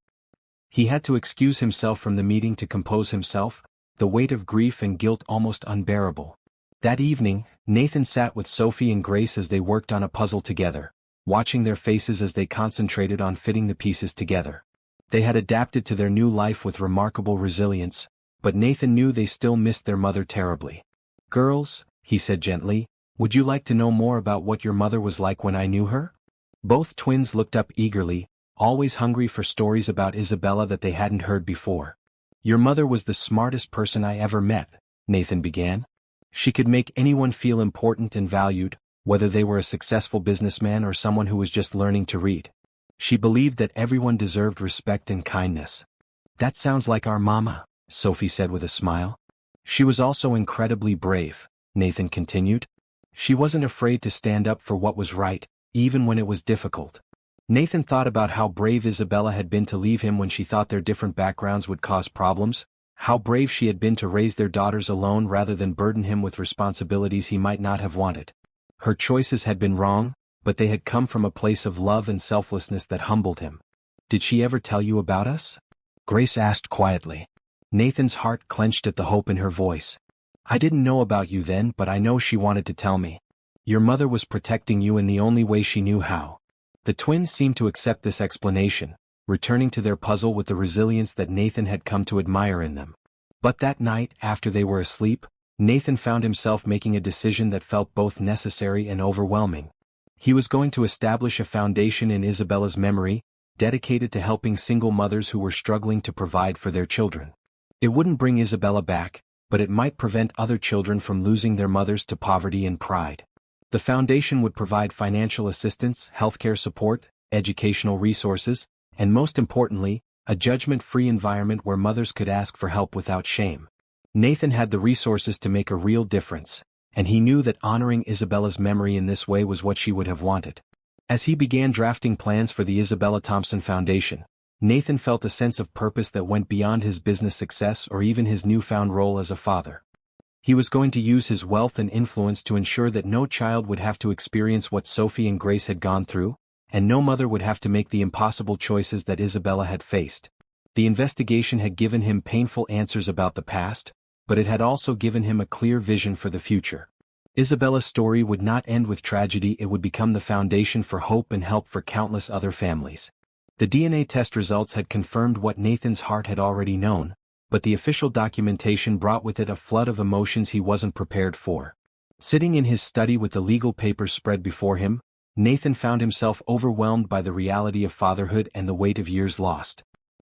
He had to excuse himself from the meeting to compose himself, the weight of grief and guilt almost unbearable. That evening, Nathan sat with Sophie and Grace as they worked on a puzzle together, watching their faces as they concentrated on fitting the pieces together. They had adapted to their new life with remarkable resilience, but Nathan knew they still missed their mother terribly. "Girls," he said gently, "would you like to know more about what your mother was like when I knew her?" Both twins looked up eagerly, always hungry for stories about Isabella that they hadn't heard before. "Your mother was the smartest person I ever met," Nathan began. "She could make anyone feel important and valued, whether they were a successful businessman or someone who was just learning to read. She believed that everyone deserved respect and kindness." "That sounds like our mama," Sophie said with a smile. "She was also incredibly brave," Nathan continued. "She wasn't afraid to stand up for what was right, even when it was difficult." Nathan thought about how brave Isabella had been to leave him when she thought their different backgrounds would cause problems, how brave she had been to raise their daughters alone rather than burden him with responsibilities he might not have wanted. Her choices had been wrong, but they had come from a place of love and selflessness that humbled him. "Did she ever tell you about us?" Grace asked quietly. Nathan's heart clenched at the hope in her voice. "I didn't know about you then, but I know she wanted to tell me. Your mother was protecting you in the only way she knew how." The twins seemed to accept this explanation, returning to their puzzle with the resilience that Nathan had come to admire in them. But that night, after they were asleep, Nathan found himself making a decision that felt both necessary and overwhelming. He was going to establish a foundation in Isabella's memory, dedicated to helping single mothers who were struggling to provide for their children. It wouldn't bring Isabella back, but it might prevent other children from losing their mothers to poverty and pride. The foundation would provide financial assistance, healthcare support, educational resources, and most importantly, a judgment-free environment where mothers could ask for help without shame. Nathan had the resources to make a real difference, and he knew that honoring Isabella's memory in this way was what she would have wanted. As he began drafting plans for the Isabella Thompson Foundation, Nathan felt a sense of purpose that went beyond his business success or even his newfound role as a father. He was going to use his wealth and influence to ensure that no child would have to experience what Sophie and Grace had gone through, and no mother would have to make the impossible choices that Isabella had faced. The investigation had given him painful answers about the past, but it had also given him a clear vision for the future. Isabella's story would not end with tragedy, it would become the foundation for hope and help for countless other families. The DNA test results had confirmed what Nathan's heart had already known, but the official documentation brought with it a flood of emotions he wasn't prepared for. Sitting in his study with the legal papers spread before him, Nathan found himself overwhelmed by the reality of fatherhood and the weight of years lost.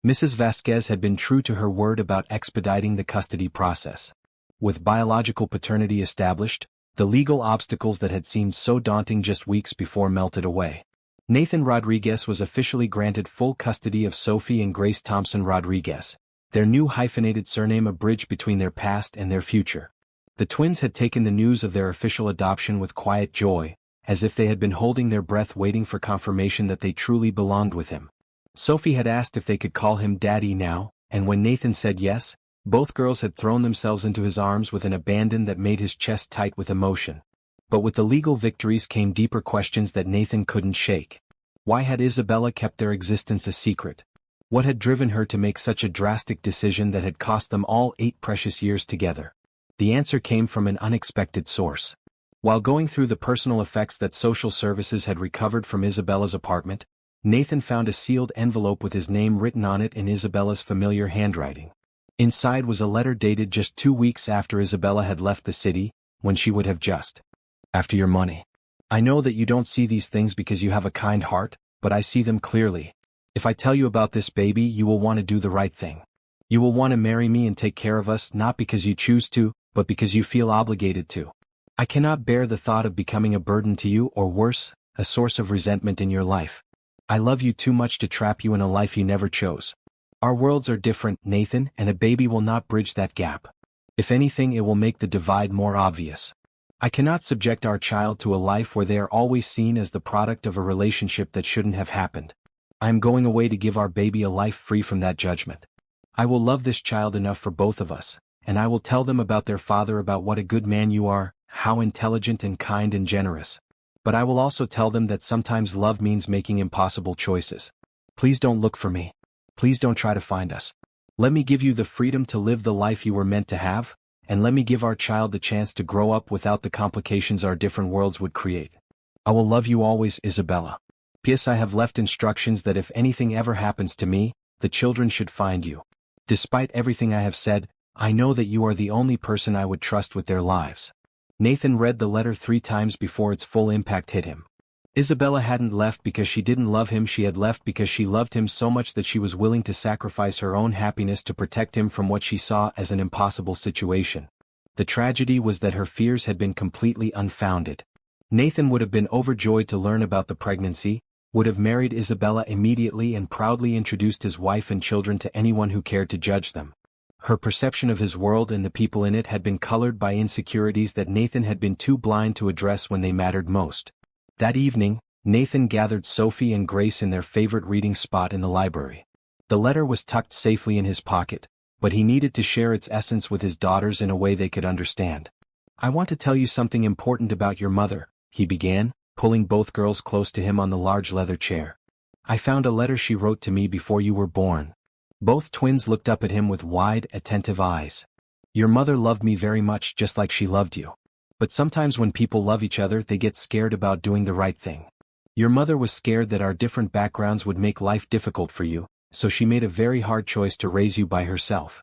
Mrs. Vasquez had been true to her word about expediting the custody process. With biological paternity established, the legal obstacles that had seemed so daunting just weeks before melted away. Nathan Rodriguez was officially granted full custody of Sophie and Grace Thompson Rodriguez, their new hyphenated surname a bridge between their past and their future. The twins had taken the news of their official adoption with quiet joy, as if they had been holding their breath waiting for confirmation that they truly belonged with him. Sophie had asked if they could call him Daddy now, and when Nathan said yes, both girls had thrown themselves into his arms with an abandon that made his chest tight with emotion. But with the legal victories came deeper questions that Nathan couldn't shake. Why had Isabella kept their existence a secret? What had driven her to make such a drastic decision that had cost them all 8 precious years together? The answer came from an unexpected source. While going through the personal effects that social services had recovered from Isabella's apartment, Nathan found a sealed envelope with his name written on it in Isabella's familiar handwriting. Inside was a letter dated just 2 weeks after Isabella had left the city, when she would have just. "After your money. I know that you don't see these things because you have a kind heart, but I see them clearly. If I tell you about this baby, you will want to do the right thing. You will want to marry me and take care of us not because you choose to, but because you feel obligated to. I cannot bear the thought of becoming a burden to you or worse, a source of resentment in your life. I love you too much to trap you in a life you never chose. Our worlds are different, Nathan, and a baby will not bridge that gap. If anything, it will make the divide more obvious. I cannot subject our child to a life where they are always seen as the product of a relationship that shouldn't have happened. I am going away to give our baby a life free from that judgment. I will love this child enough for both of us, and I will tell them about their father, about what a good man you are, how intelligent and kind and generous. But I will also tell them that sometimes love means making impossible choices. Please don't look for me. Please don't try to find us. Let me give you the freedom to live the life you were meant to have, and let me give our child the chance to grow up without the complications our different worlds would create. I will love you always, Isabella. P.S. I have left instructions that if anything ever happens to me, the children should find you. Despite everything I have said, I know that you are the only person I would trust with their lives. Nathan read the letter 3 times before its full impact hit him. Isabella hadn't left because she didn't love him, she had left because she loved him so much that she was willing to sacrifice her own happiness to protect him from what she saw as an impossible situation. The tragedy was that her fears had been completely unfounded. Nathan would have been overjoyed to learn about the pregnancy, would have married Isabella immediately and proudly introduced his wife and children to anyone who cared to judge them. Her perception of his world and the people in it had been colored by insecurities that Nathan had been too blind to address when they mattered most. That evening, Nathan gathered Sophie and Grace in their favorite reading spot in the library. The letter was tucked safely in his pocket, but he needed to share its essence with his daughters in a way they could understand. I want to tell you something important about your mother, he began, pulling both girls close to him on the large leather chair. I found a letter she wrote to me before you were born. Both twins looked up at him with wide, attentive eyes. Your mother loved me very much, just like she loved you. But sometimes when people love each other, they get scared about doing the right thing. Your mother was scared that our different backgrounds would make life difficult for you, so she made a very hard choice to raise you by herself.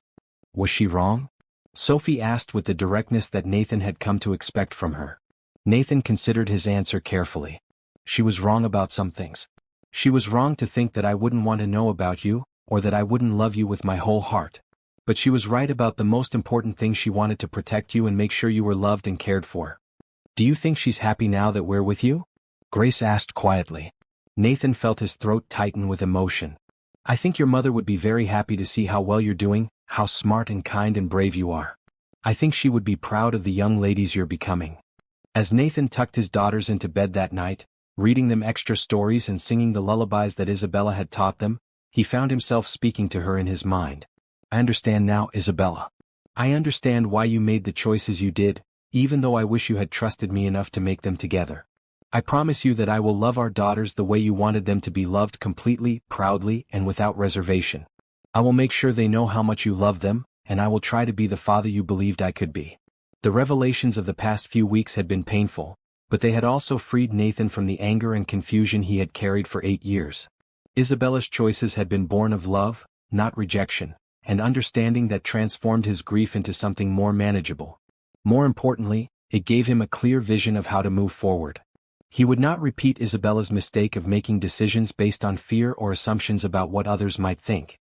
Was she wrong? Sophie asked with the directness that Nathan had come to expect from her. Nathan considered his answer carefully. She was wrong about some things. She was wrong to think that I wouldn't want to know about you, or that I wouldn't love you with my whole heart. But she was right about the most important thing. She wanted to protect you and make sure you were loved and cared for. Do you think she's happy now that we're with you? Grace asked quietly. Nathan felt his throat tighten with emotion. I think your mother would be very happy to see how well you're doing, how smart and kind and brave you are. I think she would be proud of the young ladies you're becoming. As Nathan tucked his daughters into bed that night, reading them extra stories and singing the lullabies that Isabella had taught them, he found himself speaking to her in his mind. I understand now, Isabella. I understand why you made the choices you did, even though I wish you had trusted me enough to make them together. I promise you that I will love our daughters the way you wanted them to be loved, completely, proudly, and without reservation. I will make sure they know how much you love them, and I will try to be the father you believed I could be. The revelations of the past few weeks had been painful, but they had also freed Nathan from the anger and confusion he had carried for 8 years. Isabella's choices had been born of love, not rejection, and understanding that transformed his grief into something more manageable. More importantly, it gave him a clear vision of how to move forward. He would not repeat Isabella's mistake of making decisions based on fear or assumptions about what others might think.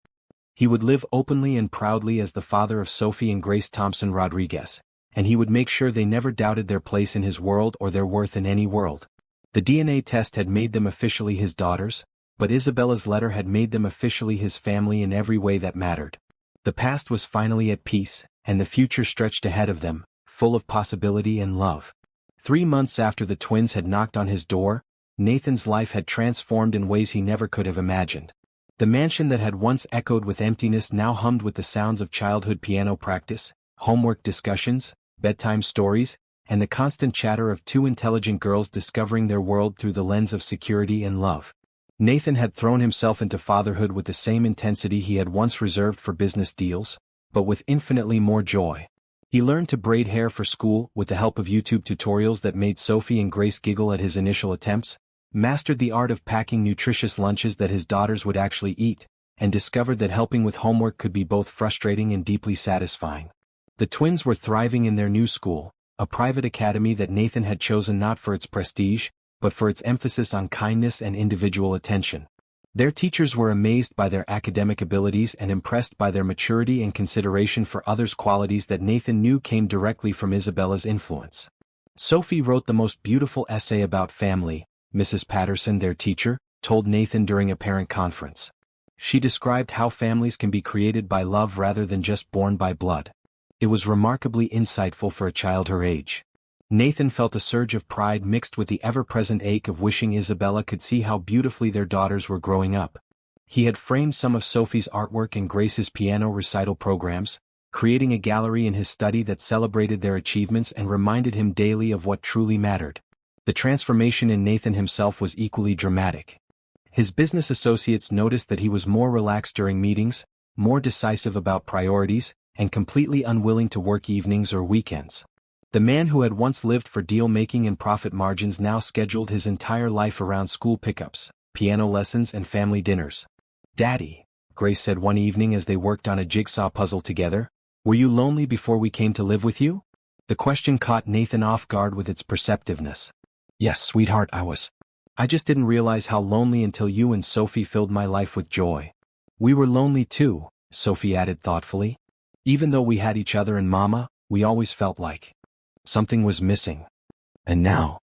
He would live openly and proudly as the father of Sophie and Grace Thompson Rodriguez, and he would make sure they never doubted their place in his world or their worth in any world. The DNA test had made them officially his daughters, but Isabella's letter had made them officially his family in every way that mattered. The past was finally at peace, and the future stretched ahead of them, full of possibility and love. 3 months after the twins had knocked on his door, Nathan's life had transformed in ways he never could have imagined. The mansion that had once echoed with emptiness now hummed with the sounds of childhood piano practice, homework discussions, bedtime stories, and the constant chatter of 2 intelligent girls discovering their world through the lens of security and love. Nathan had thrown himself into fatherhood with the same intensity he had once reserved for business deals, but with infinitely more joy. He learned to braid hair for school with the help of YouTube tutorials that made Sophie and Grace giggle at his initial attempts, mastered the art of packing nutritious lunches that his daughters would actually eat, and discovered that helping with homework could be both frustrating and deeply satisfying. The twins were thriving in their new school, a private academy that Nathan had chosen not for its prestige, but for its emphasis on kindness and individual attention. Their teachers were amazed by their academic abilities and impressed by their maturity and consideration for others, qualities that Nathan knew came directly from Isabella's influence. Sophie wrote the most beautiful essay about family, Mrs. Patterson, their teacher, told Nathan during a parent conference. She described how families can be created by love rather than just born by blood. It was remarkably insightful for a child her age. Nathan felt a surge of pride mixed with the ever-present ache of wishing Isabella could see how beautifully their daughters were growing up. He had framed some of Sophie's artwork and Grace's piano recital programs, creating a gallery in his study that celebrated their achievements and reminded him daily of what truly mattered. The transformation in Nathan himself was equally dramatic. His business associates noticed that he was more relaxed during meetings, more decisive about priorities, and completely unwilling to work evenings or weekends. The man who had once lived for deal-making and profit margins now scheduled his entire life around school pickups, piano lessons and family dinners. "Daddy," Grace said one evening as they worked on a jigsaw puzzle together, "were you lonely before we came to live with you?" The question caught Nathan off guard with its perceptiveness. "Yes, sweetheart, I was. I just didn't realize how lonely until you and Sophie filled my life with joy." "We were lonely too," Sophie added thoughtfully. "Even though we had each other and Mama, we always felt like something was missing." "And now?"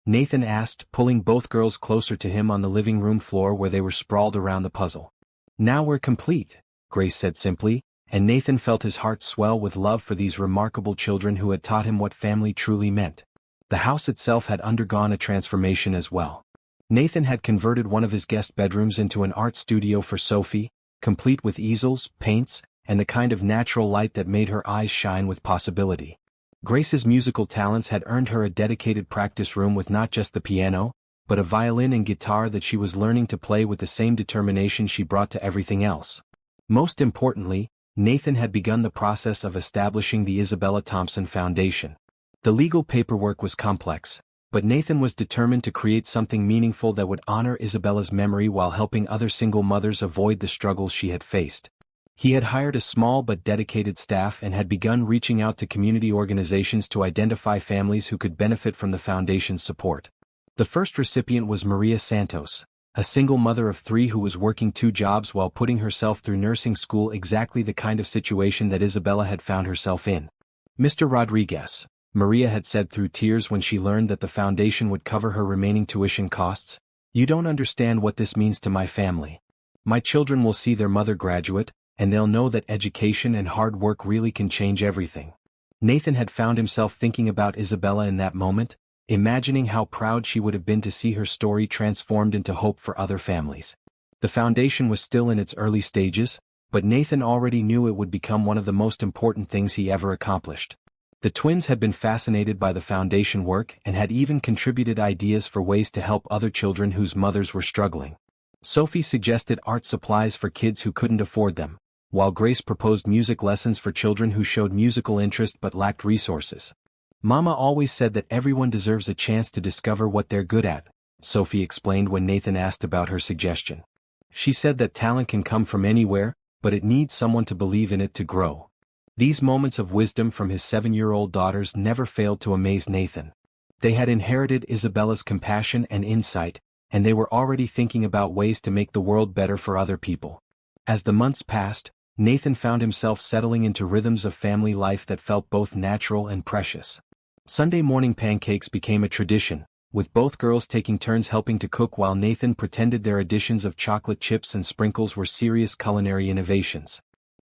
Nathan asked, pulling both girls closer to him on the living room floor where they were sprawled around the puzzle. "Now we're complete," Grace said simply, and Nathan felt his heart swell with love for these remarkable children who had taught him what family truly meant. The house itself had undergone a transformation as well. Nathan had converted one of his guest bedrooms into an art studio for Sophie, complete with easels, paints, and the kind of natural light that made her eyes shine with possibility. Grace's musical talents had earned her a dedicated practice room with not just the piano, but a violin and guitar that she was learning to play with the same determination she brought to everything else. Most importantly, Nathan had begun the process of establishing the Isabella Thompson Foundation. The legal paperwork was complex, but Nathan was determined to create something meaningful that would honor Isabella's memory while helping other single mothers avoid the struggles she had faced. He had hired a small but dedicated staff and had begun reaching out to community organizations to identify families who could benefit from the foundation's support. The first recipient was Maria Santos, a single mother of 3 who was working 2 jobs while putting herself through nursing school, exactly the kind of situation that Isabella had found herself in. "Mr. Rodriguez," Maria had said through tears when she learned that the foundation would cover her remaining tuition costs, "you don't understand what this means to my family. My children will see their mother graduate, and they'll know that education and hard work really can change everything." Nathan had found himself thinking about Isabella in that moment, imagining how proud she would have been to see her story transformed into hope for other families. The foundation was still in its early stages, but Nathan already knew it would become one of the most important things he ever accomplished. The twins had been fascinated by the foundation work and had even contributed ideas for ways to help other children whose mothers were struggling. Sophie suggested art supplies for kids who couldn't afford them, while Grace proposed music lessons for children who showed musical interest but lacked resources. "Mama always said that everyone deserves a chance to discover what they're good at," Sophie explained when Nathan asked about her suggestion. "She said that talent can come from anywhere, but it needs someone to believe in it to grow." These moments of wisdom from his 7-year-old daughters never failed to amaze Nathan. They had inherited Isabella's compassion and insight, and they were already thinking about ways to make the world better for other people. As the months passed, Nathan found himself settling into rhythms of family life that felt both natural and precious. Sunday morning pancakes became a tradition, with both girls taking turns helping to cook while Nathan pretended their additions of chocolate chips and sprinkles were serious culinary innovations.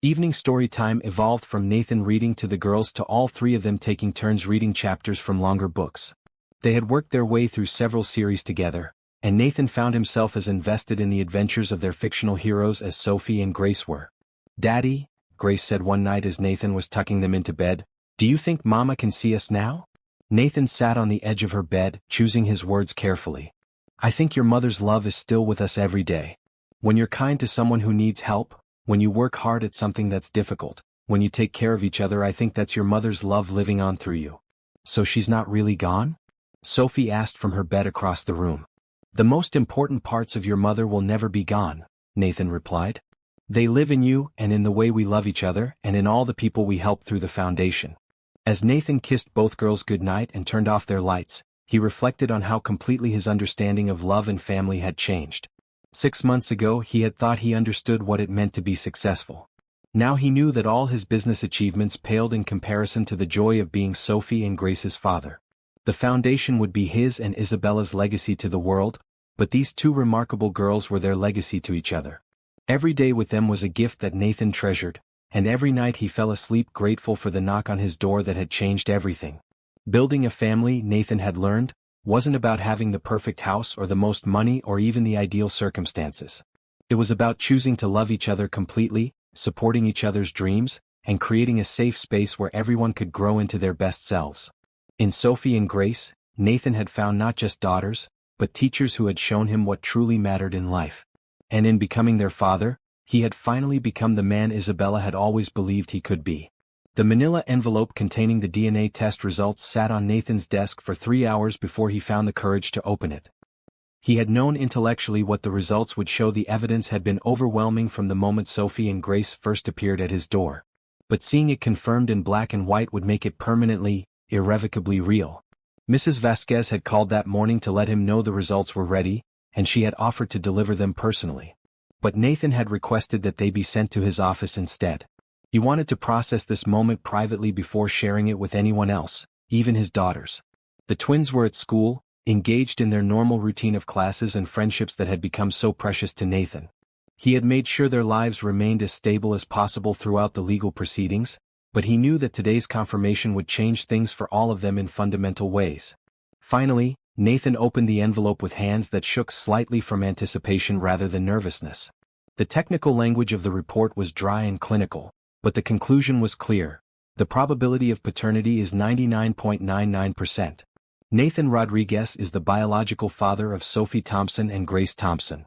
Evening story time evolved from Nathan reading to the girls to all 3 of them taking turns reading chapters from longer books. They had worked their way through several series together, and Nathan found himself as invested in the adventures of their fictional heroes as Sophie and Grace were. "Daddy," Grace said one night as Nathan was tucking them into bed, "do you think Mama can see us now?" Nathan sat on the edge of her bed, choosing his words carefully. "I think your mother's love is still with us every day. When you're kind to someone who needs help, when you work hard at something that's difficult, when you take care of each other, I think that's your mother's love living on through you." "So she's not really gone?" Sophie asked from her bed across the room. "The most important parts of your mother will never be gone," Nathan replied. "They live in you and in the way we love each other and in all the people we help through the foundation." As Nathan kissed both girls goodnight and turned off their lights, He reflected on how completely his understanding of love and family had changed. 6 months ago he had thought he understood what it meant to be successful. Now he knew that all his business achievements paled in comparison to the joy of being Sophie and Grace's father. The foundation would be his and Isabella's legacy to the world, but these two remarkable girls were their legacy to each other. Every day with them was a gift that Nathan treasured, and every night he fell asleep grateful for the knock on his door that had changed everything. Building a family, Nathan had learned, wasn't about having the perfect house or the most money or even the ideal circumstances. It was about choosing to love each other completely, supporting each other's dreams, and creating a safe space where everyone could grow into their best selves. In Sophie and Grace, Nathan had found not just daughters, but teachers who had shown him what truly mattered in life. And in becoming their father, he had finally become the man Isabella had always believed he could be. The manila envelope containing the DNA test results sat on Nathan's desk for 3 hours before he found the courage to open it. He had known intellectually what the results would show. The evidence had been overwhelming from the moment Sophie and Grace first appeared at his door. But seeing it confirmed in black and white would make it permanently, irrevocably real. Mrs. Vasquez had called that morning to let him know the results were ready, and she had offered to deliver them personally. But Nathan had requested that they be sent to his office instead. He wanted to process this moment privately before sharing it with anyone else, even his daughters. The twins were at school, engaged in their normal routine of classes and friendships that had become so precious to Nathan. He had made sure their lives remained as stable as possible throughout the legal proceedings, but he knew that today's confirmation would change things for all of them in fundamental ways. Finally, Nathan opened the envelope with hands that shook slightly from anticipation rather than nervousness. The technical language of the report was dry and clinical, but the conclusion was clear. The probability of paternity is 99.99%. Nathan Rodriguez is the biological father of Sophie Thompson and Grace Thompson.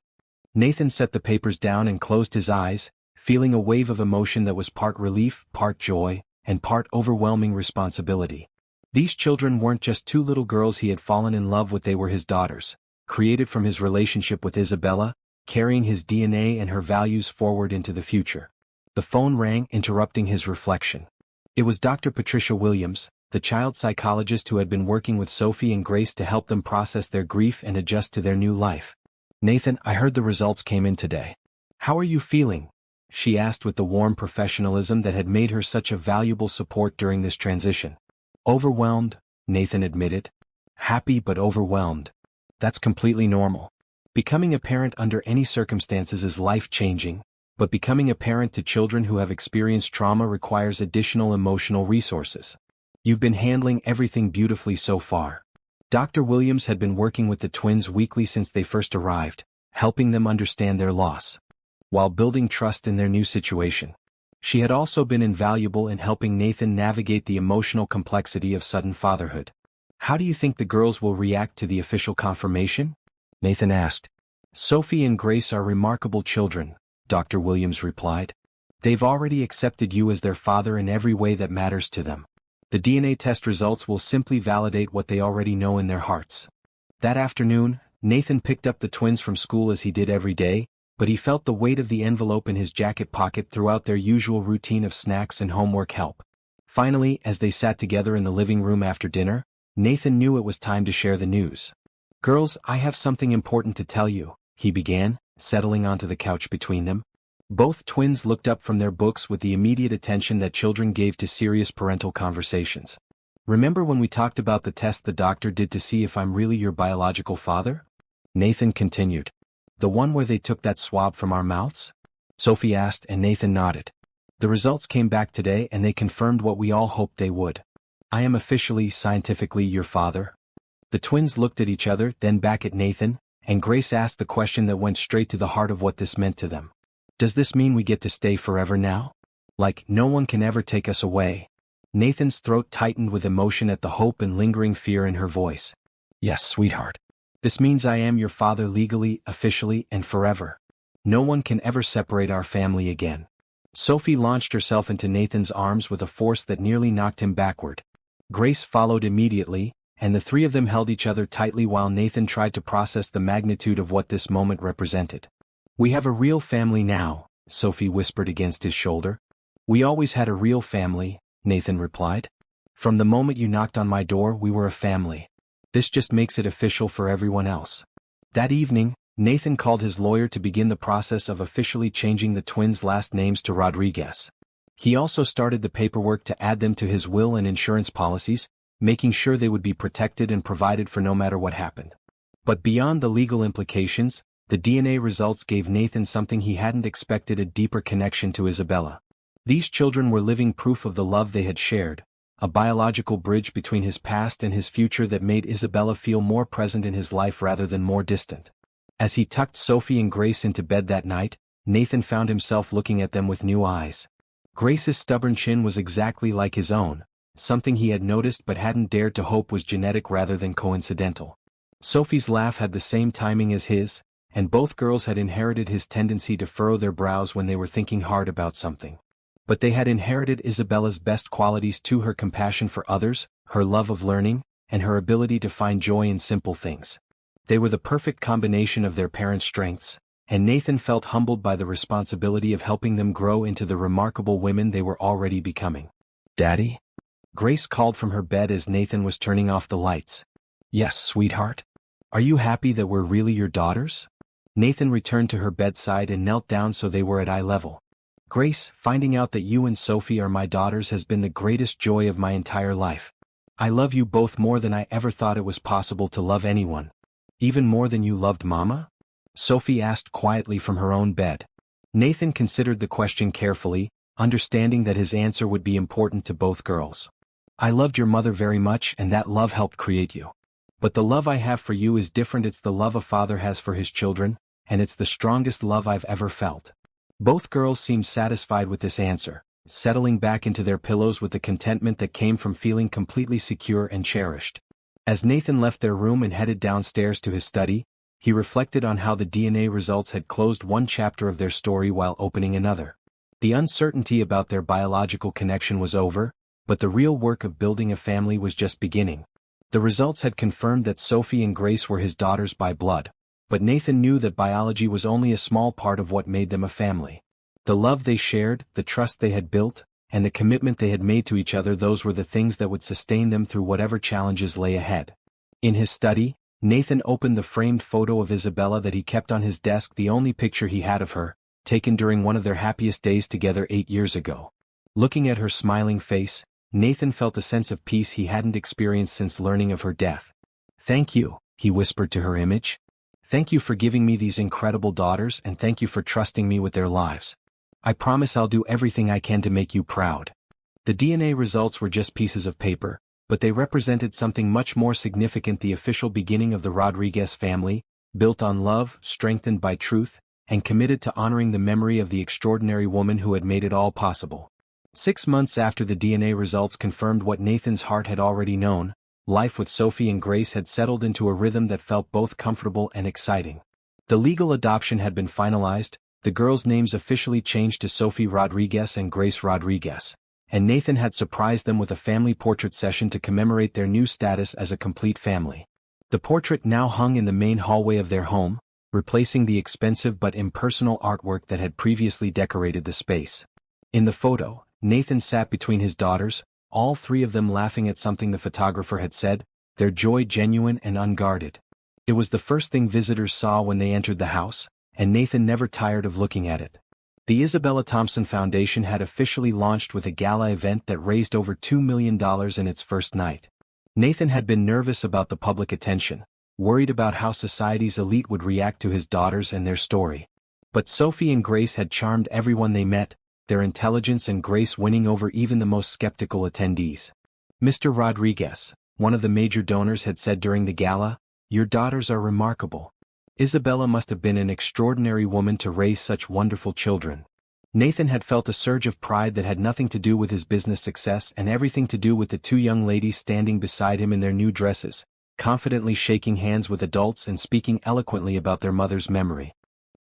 Nathan set the papers down and closed his eyes, feeling a wave of emotion that was part relief, part joy, and part overwhelming responsibility. These children weren't just two little girls he had fallen in love with, they were his daughters, created from his relationship with Isabella, carrying his DNA and her values forward into the future. The phone rang, interrupting his reflection. It was Dr. Patricia Williams, the child psychologist who had been working with Sophie and Grace to help them process their grief and adjust to their new life. "Nathan, I heard the results came in today. How are you feeling?" she asked with the warm professionalism that had made her such a valuable support during this transition. "Overwhelmed," Nathan admitted. "Happy but overwhelmed. That's completely normal. Becoming a parent under any circumstances is life-changing, but becoming a parent to children who have experienced trauma requires additional emotional resources. You've been handling everything beautifully so far." Dr. Williams had been working with the twins weekly since they first arrived, helping them understand their loss, while building trust in their new situation. She had also been invaluable in helping Nathan navigate the emotional complexity of sudden fatherhood. "How do you think the girls will react to the official confirmation?" Nathan asked. "Sophie and Grace are remarkable children," Dr. Williams replied. "They've already accepted you as their father in every way that matters to them. The DNA test results will simply validate what they already know in their hearts." That afternoon, Nathan picked up the twins from school as he did every day, but he felt the weight of the envelope in his jacket pocket throughout their usual routine of snacks and homework help. Finally, as they sat together in the living room after dinner, Nathan knew it was time to share the news. "Girls, I have something important to tell you," he began, settling onto the couch between them. Both twins looked up from their books with the immediate attention that children gave to serious parental conversations. "Remember when we talked about the test the doctor did to see if I'm really your biological father?" Nathan continued. "The one where they took that swab from our mouths?" Sophie asked, and Nathan nodded. "The results came back today and they confirmed what we all hoped they would. I am officially, scientifically, your father." The twins looked at each other, then back at Nathan, and Grace asked the question that went straight to the heart of what this meant to them. "Does this mean we get to stay forever now? Like, no one can ever take us away?" Nathan's throat tightened with emotion at the hope and lingering fear in her voice. "Yes, sweetheart. This means I am your father legally, officially, and forever. No one can ever separate our family again." Sophie launched herself into Nathan's arms with a force that nearly knocked him backward. Grace followed immediately, and the three of them held each other tightly while Nathan tried to process the magnitude of what this moment represented. "We have a real family now," Sophie whispered against his shoulder. "We always had a real family," Nathan replied. "From the moment you knocked on my door, we were a family. This just makes it official for everyone else. That evening, Nathan called his lawyer to begin the process of officially changing the twins' last names to Rodriguez. He also started the paperwork to add them to his will and insurance policies, making sure they would be protected and provided for no matter what happened. But beyond the legal implications, the DNA results gave Nathan something he hadn't expected: a deeper connection to Isabella. These children were living proof of the love they had shared, a biological bridge between his past and his future that made Isabella feel more present in his life rather than more distant. As he tucked Sophie and Grace into bed that night, Nathan found himself looking at them with new eyes. Grace's stubborn chin was exactly like his own, something he had noticed but hadn't dared to hope was genetic rather than coincidental. Sophie's laugh had the same timing as his, and both girls had inherited his tendency to furrow their brows when they were thinking hard about something. But they had inherited Isabella's best qualities too: her compassion for others, her love of learning, and her ability to find joy in simple things. They were the perfect combination of their parents' strengths, and Nathan felt humbled by the responsibility of helping them grow into the remarkable women they were already becoming. "Daddy?" Grace called from her bed as Nathan was turning off the lights. "Yes, sweetheart? Are you happy that we're really your daughters?" Nathan returned to her bedside and knelt down so they were at eye level. "Grace, finding out that you and Sophie are my daughters has been the greatest joy of my entire life. I love you both more than I ever thought it was possible to love anyone." "Even more than you loved Mama?" Sophie asked quietly from her own bed. Nathan considered the question carefully, understanding that his answer would be important to both girls. "I loved your mother very much, and that love helped create you. But the love I have for you is different. It's the love a father has for his children, and it's the strongest love I've ever felt." Both girls seemed satisfied with this answer, settling back into their pillows with the contentment that came from feeling completely secure and cherished. As Nathan left their room and headed downstairs to his study, he reflected on how the DNA results had closed one chapter of their story while opening another. The uncertainty about their biological connection was over, but the real work of building a family was just beginning. The results had confirmed that Sophie and Grace were his daughters by blood, but Nathan knew that biology was only a small part of what made them a family. The love they shared, the trust they had built, and the commitment they had made to each other, those were the things that would sustain them through whatever challenges lay ahead. In his study, Nathan opened the framed photo of Isabella that he kept on his desk, the only picture he had of her, taken during one of their happiest days together 8 years ago. Looking at her smiling face, Nathan felt a sense of peace he hadn't experienced since learning of her death. "Thank you," he whispered to her image. "Thank you for giving me these incredible daughters, and thank you for trusting me with their lives. I promise I'll do everything I can to make you proud." The DNA results were just pieces of paper, but they represented something much more significant: the official beginning of the Rodriguez family, built on love, strengthened by truth, and committed to honoring the memory of the extraordinary woman who had made it all possible. 6 months after the DNA results confirmed what Nathan's heart had already known, life with Sophie and Grace had settled into a rhythm that felt both comfortable and exciting. The legal adoption had been finalized, the girls' names officially changed to Sophie Rodriguez and Grace Rodriguez, and Nathan had surprised them with a family portrait session to commemorate their new status as a complete family. The portrait now hung in the main hallway of their home, replacing the expensive but impersonal artwork that had previously decorated the space. In the photo, Nathan sat between his daughters, all 3 of them laughing at something the photographer had said, their joy genuine and unguarded. It was the first thing visitors saw when they entered the house, and Nathan never tired of looking at it. The Isabella Thompson Foundation had officially launched with a gala event that raised over $2 million in its first night. Nathan had been nervous about the public attention, worried about how society's elite would react to his daughters and their story. But Sophie and Grace had charmed everyone they met, their intelligence and grace winning over even the most skeptical attendees. "Mr. Rodriguez," one of the major donors had said during the gala, "your daughters are remarkable. Isabella must have been an extraordinary woman to raise such wonderful children." Nathan had felt a surge of pride that had nothing to do with his business success and everything to do with the 2 young ladies standing beside him in their new dresses, confidently shaking hands with adults and speaking eloquently about their mother's memory.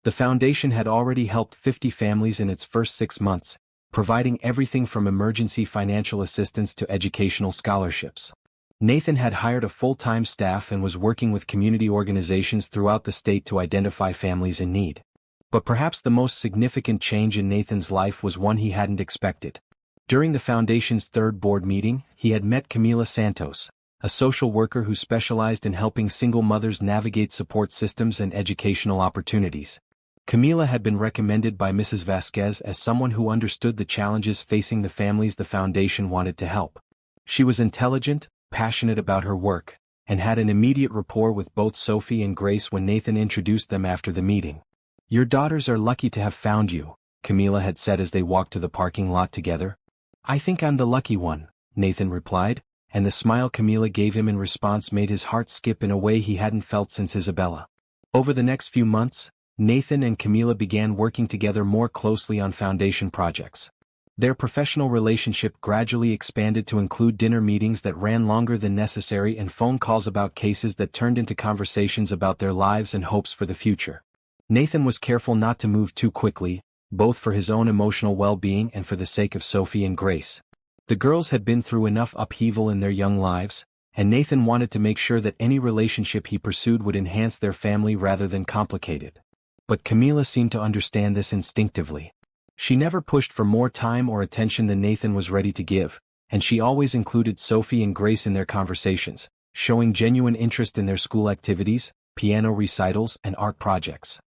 The foundation had already helped 50 families in its first 6 months, providing everything from emergency financial assistance to educational scholarships. Nathan had hired a full-time staff and was working with community organizations throughout the state to identify families in need. But perhaps the most significant change in Nathan's life was one he hadn't expected. During the foundation's 3rd board meeting, he had met Camila Santos, a social worker who specialized in helping single mothers navigate support systems and educational opportunities. Camila had been recommended by Mrs. Vasquez as someone who understood the challenges facing the families the foundation wanted to help. She was intelligent, passionate about her work, and had an immediate rapport with both Sophie and Grace when Nathan introduced them after the meeting. "Your daughters are lucky to have found you," Camila had said as they walked to the parking lot together. "I think I'm the lucky one," Nathan replied, and the smile Camila gave him in response made his heart skip in a way he hadn't felt since Isabella. Over the next few months, Nathan and Camila began working together more closely on foundation projects. Their professional relationship gradually expanded to include dinner meetings that ran longer than necessary and phone calls about cases that turned into conversations about their lives and hopes for the future. Nathan was careful not to move too quickly, both for his own emotional well-being and for the sake of Sophie and Grace. The girls had been through enough upheaval in their young lives, and Nathan wanted to make sure that any relationship he pursued would enhance their family rather than complicate it. But Camila seemed to understand this instinctively. She never pushed for more time or attention than Nathan was ready to give, and she always included Sophie and Grace in their conversations, showing genuine interest in their school activities, piano recitals, and art projects.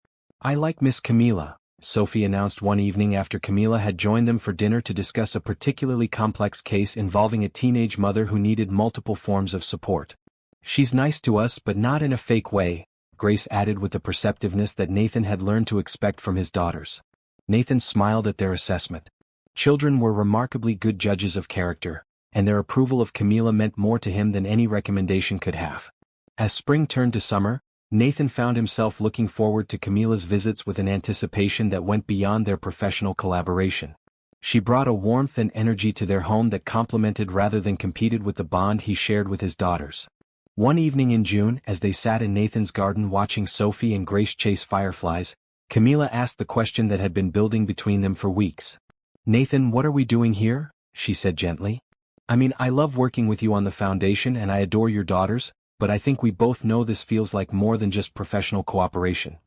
"I like Miss Camila," Sophie announced one evening after Camila had joined them for dinner to discuss a particularly complex case involving a teenage mother who needed multiple forms of support. "She's nice to us but not in a fake way," Grace added with the perceptiveness that Nathan had learned to expect from his daughters. Nathan smiled at their assessment. Children were remarkably good judges of character, and their approval of Camila meant more to him than any recommendation could have. As spring turned to summer, Nathan found himself looking forward to Camila's visits with an anticipation that went beyond their professional collaboration. She brought a warmth and energy to their home that complemented rather than competed with the bond he shared with his daughters. One evening in June, as they sat in Nathan's garden watching Sophie and Grace chase fireflies, Camila asked the question that had been building between them for weeks. "Nathan, what are we doing here?" she said gently. "I mean, I love working with you on the foundation and I adore your daughters, but I think we both know this feels like more than just professional cooperation."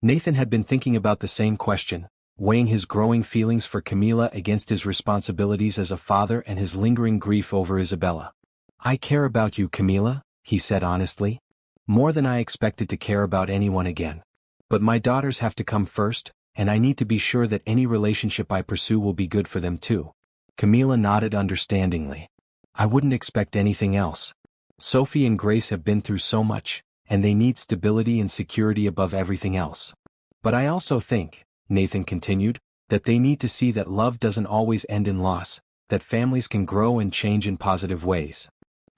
Nathan had been thinking about the same question, weighing his growing feelings for Camila against his responsibilities as a father and his lingering grief over Isabella. "I care about you, Camila," he said honestly. "More than I expected to care about anyone again. But my daughters have to come first, and I need to be sure that any relationship I pursue will be good for them too." Camila nodded understandingly. "I wouldn't expect anything else. Sophie and Grace have been through so much, and they need stability and security above everything else. But I also think," Nathan continued, "that they need to see that love doesn't always end in loss, that families can grow and change in positive ways."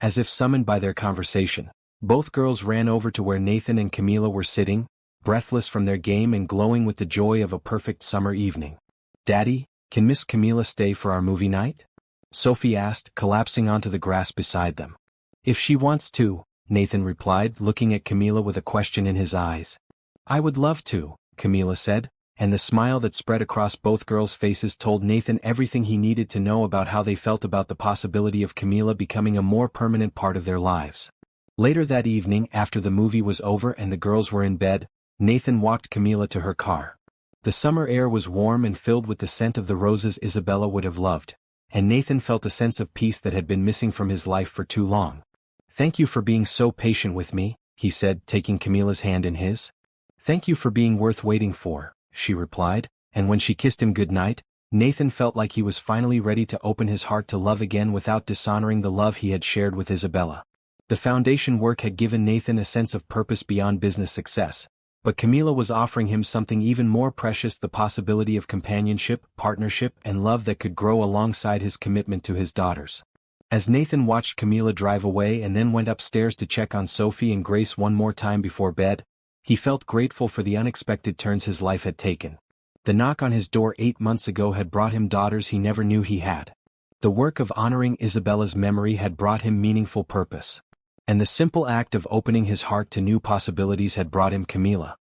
As if summoned by their conversation, both girls ran over to where Nathan and Camila were sitting, breathless from their game and glowing with the joy of a perfect summer evening. "Daddy, can Miss Camila stay for our movie night?" Sophie asked, collapsing onto the grass beside them. "If she wants to," Nathan replied, looking at Camila with a question in his eyes. "I would love to," Camila said, and the smile that spread across both girls' faces told Nathan everything he needed to know about how they felt about the possibility of Camila becoming a more permanent part of their lives. Later that evening, after the movie was over and the girls were in bed, Nathan walked Camila to her car. The summer air was warm and filled with the scent of the roses Isabella would have loved, and Nathan felt a sense of peace that had been missing from his life for too long. "Thank you for being so patient with me," he said, taking Camila's hand in his. "Thank you for being worth waiting for," she replied, and when she kissed him goodnight, Nathan felt like he was finally ready to open his heart to love again without dishonoring the love he had shared with Isabella. The foundation work had given Nathan a sense of purpose beyond business success, but Camila was offering him something even more precious: the possibility of companionship, partnership, and love that could grow alongside his commitment to his daughters. As Nathan watched Camila drive away and then went upstairs to check on Sophie and Grace one more time before bed, he felt grateful for the unexpected turns his life had taken. The knock on his door 8 months ago had brought him daughters he never knew he had. The work of honoring Isabella's memory had brought him meaningful purpose. And the simple act of opening his heart to new possibilities had brought him Camila.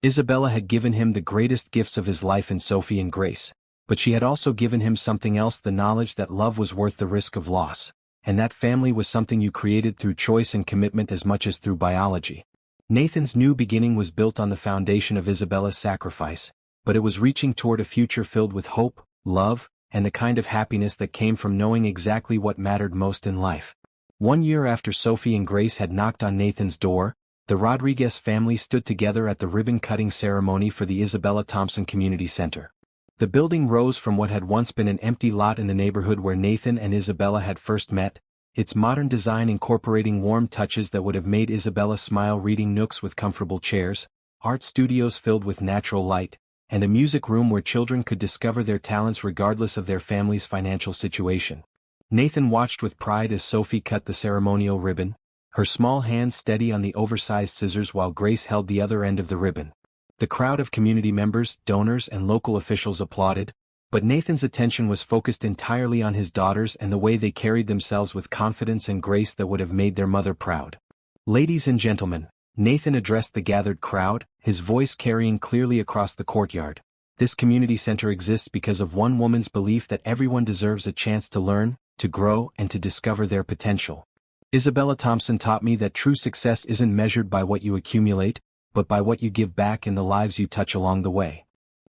Isabella had given him the greatest gifts of his life in Sophie and Grace, but she had also given him something else: the knowledge that love was worth the risk of loss, and that family was something you created through choice and commitment as much as through biology. Nathan's new beginning was built on the foundation of Isabella's sacrifice, but it was reaching toward a future filled with hope, love, and the kind of happiness that came from knowing exactly what mattered most in life. One year after Sophie and Grace had knocked on Nathan's door, the Rodriguez family stood together at the ribbon-cutting ceremony for the Isabella Thompson Community Center. The building rose from what had once been an empty lot in the neighborhood where Nathan and Isabella had first met, its modern design incorporating warm touches that would have made Isabella smile, reading nooks with comfortable chairs, art studios filled with natural light, and a music room where children could discover their talents regardless of their family's financial situation. Nathan watched with pride as Sophie cut the ceremonial ribbon, her small hands steady on the oversized scissors while Grace held the other end of the ribbon. The crowd of community members, donors, and local officials applauded, but Nathan's attention was focused entirely on his daughters and the way they carried themselves with confidence and grace that would have made their mother proud. "Ladies and gentlemen," Nathan addressed the gathered crowd, his voice carrying clearly across the courtyard. "This community center exists because of one woman's belief that everyone deserves a chance to learn, to grow, and to discover their potential. Isabella Thompson taught me that true success isn't measured by what you accumulate, but by what you give back in the lives you touch along the way."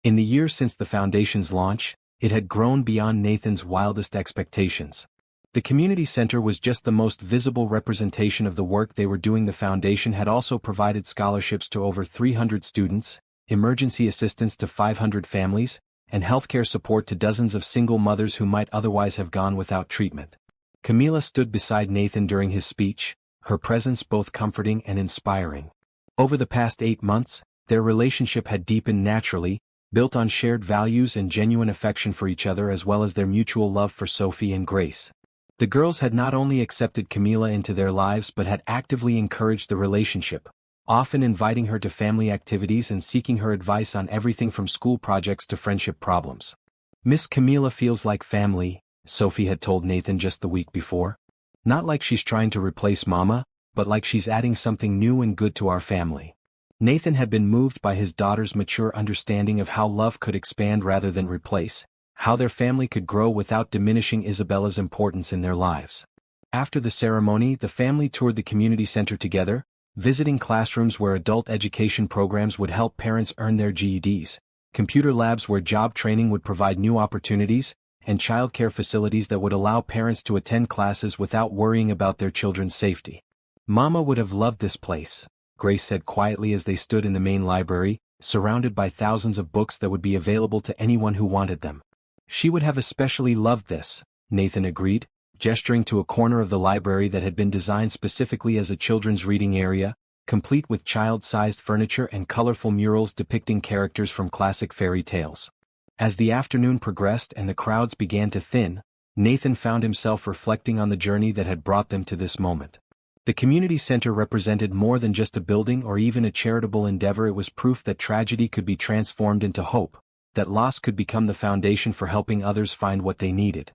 In the years since the foundation's launch, it had grown beyond Nathan's wildest expectations. The community center was just the most visible representation of the work they were doing. The foundation had also provided scholarships to over 300 students, emergency assistance to 500 families, and healthcare support to dozens of single mothers who might otherwise have gone without treatment. Camila stood beside Nathan during his speech, her presence both comforting and inspiring. Over the past 8 months, their relationship had deepened naturally, built on shared values and genuine affection for each other as well as their mutual love for Sophie and Grace. The girls had not only accepted Camila into their lives but had actively encouraged the relationship, often inviting her to family activities and seeking her advice on everything from school projects to friendship problems. "Miss Camila feels like family," Sophie had told Nathan just the week before. "Not like she's trying to replace Mama, but like she's adding something new and good to our family." Nathan had been moved by his daughter's mature understanding of how love could expand rather than replace, how their family could grow without diminishing Isabella's importance in their lives. After the ceremony, the family toured the community center together, visiting classrooms where adult education programs would help parents earn their GEDs, computer labs where job training would provide new opportunities, and childcare facilities that would allow parents to attend classes without worrying about their children's safety. "Mama would have loved this place," Grace said quietly as they stood in the main library, surrounded by thousands of books that would be available to anyone who wanted them. "She would have especially loved this," Nathan agreed, gesturing to a corner of the library that had been designed specifically as a children's reading area, complete with child-sized furniture and colorful murals depicting characters from classic fairy tales. As the afternoon progressed and the crowds began to thin, Nathan found himself reflecting on the journey that had brought them to this moment. The community center represented more than just a building or even a charitable endeavor. It was proof that tragedy could be transformed into hope, that loss could become the foundation for helping others find what they needed.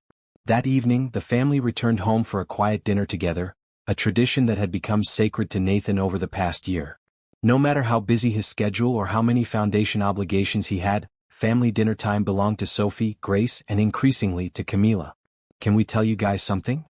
That evening, the family returned home for a quiet dinner together, a tradition that had become sacred to Nathan over the past year. No matter how busy his schedule or how many foundation obligations he had, family dinner time belonged to Sophie, Grace, and increasingly to Camila. "Can we tell you guys something?"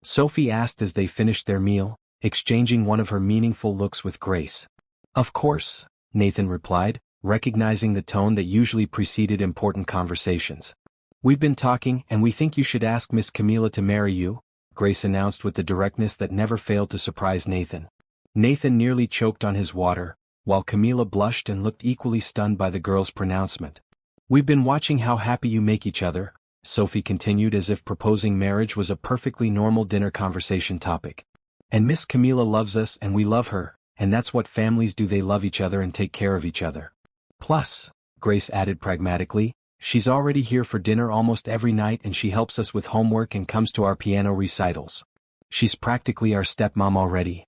Sophie asked as they finished their meal, exchanging one of her meaningful looks with Grace. "Of course," Nathan replied, recognizing the tone that usually preceded important conversations. "We've been talking and we think you should ask Miss Camila to marry you," Grace announced with the directness that never failed to surprise Nathan. Nathan nearly choked on his water, while Camila blushed and looked equally stunned by the girl's pronouncement. "We've been watching how happy you make each other," Sophie continued as if proposing marriage was a perfectly normal dinner conversation topic. "And Miss Camila loves us and we love her, and that's what families do, they love each other and take care of each other. Plus," Grace added pragmatically, "she's already here for dinner almost every night and she helps us with homework and comes to our piano recitals. She's practically our stepmom already."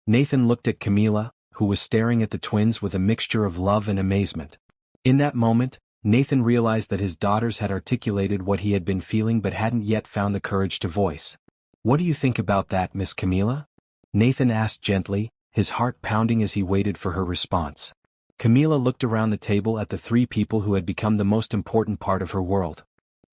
Nathan looked at Camila, who was staring at the twins with a mixture of love and amazement. In that moment, Nathan realized that his daughters had articulated what he had been feeling but hadn't yet found the courage to voice. "What do you think about that, Miss Camila?" Nathan asked gently, his heart pounding as he waited for her response. Camila looked around the table at the 3 people who had become the most important part of her world.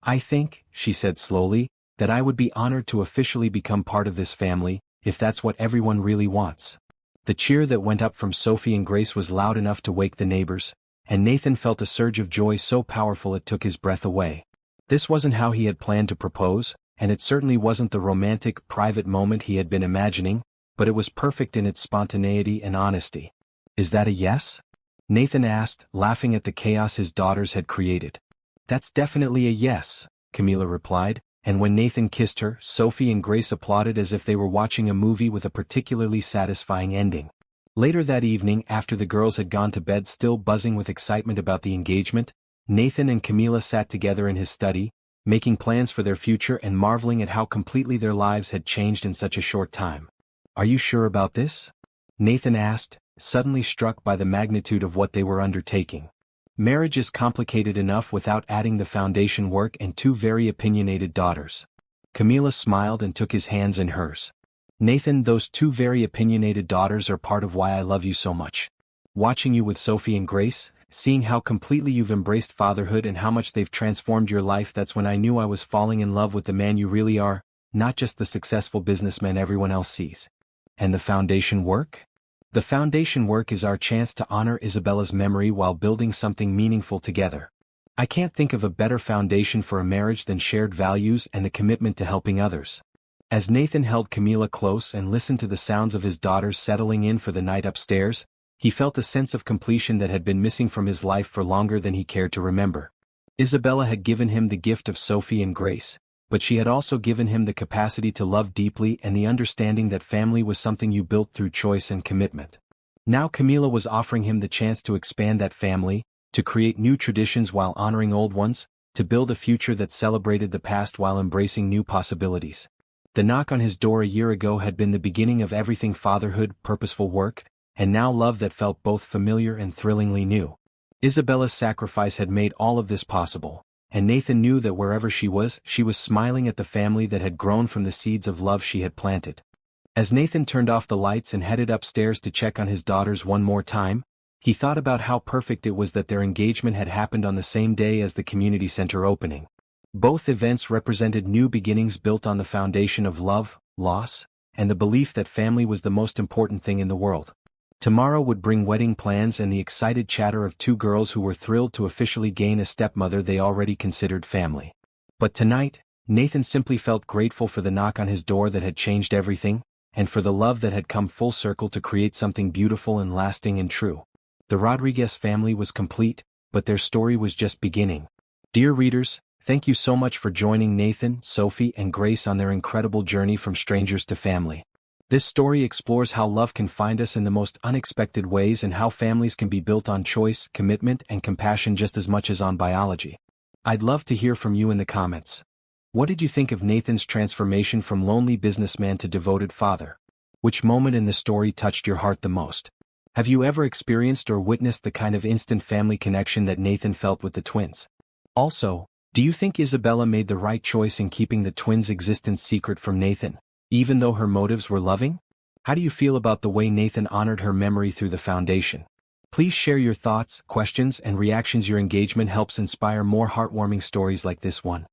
"I think," she said slowly, "that I would be honored to officially become part of this family, if that's what everyone really wants." The cheer that went up from Sophie and Grace was loud enough to wake the neighbors, and Nathan felt a surge of joy so powerful it took his breath away. This wasn't how he had planned to propose, and it certainly wasn't the romantic, private moment he had been imagining, but it was perfect in its spontaneity and honesty. "Is that a yes?" Nathan asked, laughing at the chaos his daughters had created. "That's definitely a yes," Camila replied, and when Nathan kissed her, Sophie and Grace applauded as if they were watching a movie with a particularly satisfying ending. Later that evening, after the girls had gone to bed still buzzing with excitement about the engagement, Nathan and Camila sat together in his study, making plans for their future and marveling at how completely their lives had changed in such a short time. "Are you sure about this?" Nathan asked, suddenly struck by the magnitude of what they were undertaking. Marriage is complicated enough without adding the foundation work and two very opinionated daughters. Camila smiled and took his hands in hers. "Nathan, those two very opinionated daughters are part of why I love you so much. Watching you with Sophie and Grace, seeing how completely you've embraced fatherhood and how much they've transformed your life, that's when I knew I was falling in love with the man you really are, not just the successful businessman everyone else sees." "And the foundation work?" "The foundation work is our chance to honor Isabella's memory while building something meaningful together. I can't think of a better foundation for a marriage than shared values and the commitment to helping others." As Nathan held Camila close and listened to the sounds of his daughters settling in for the night upstairs, he felt a sense of completion that had been missing from his life for longer than he cared to remember. Isabella had given him the gift of Sophie and Grace, but she had also given him the capacity to love deeply and the understanding that family was something you built through choice and commitment. Now Camila was offering him the chance to expand that family, to create new traditions while honoring old ones, to build a future that celebrated the past while embracing new possibilities. The knock on his door a year ago had been the beginning of everything: fatherhood, purposeful work, and now love that felt both familiar and thrillingly new. Isabella's sacrifice had made all of this possible, and Nathan knew that wherever she was smiling at the family that had grown from the seeds of love she had planted. As Nathan turned off the lights and headed upstairs to check on his daughters one more time, he thought about how perfect it was that their engagement had happened on the same day as the community center opening. Both events represented new beginnings built on the foundation of love, loss, and the belief that family was the most important thing in the world. Tomorrow would bring wedding plans and the excited chatter of two girls who were thrilled to officially gain a stepmother they already considered family. But tonight, Nathan simply felt grateful for the knock on his door that had changed everything, and for the love that had come full circle to create something beautiful and lasting and true. The Rodriguez family was complete, but their story was just beginning. Dear readers, thank you so much for joining Nathan, Sophie, and Grace on their incredible journey from strangers to family. This story explores how love can find us in the most unexpected ways and how families can be built on choice, commitment, and compassion just as much as on biology. I'd love to hear from you in the comments. What did you think of Nathan's transformation from lonely businessman to devoted father? Which moment in the story touched your heart the most? Have you ever experienced or witnessed the kind of instant family connection that Nathan felt with the twins? Also, do you think Isabella made the right choice in keeping the twins' existence secret from Nathan, even though her motives were loving? How do you feel about the way Nathan honored her memory through the foundation? Please share your thoughts, questions, and reactions. Your engagement helps inspire more heartwarming stories like this one.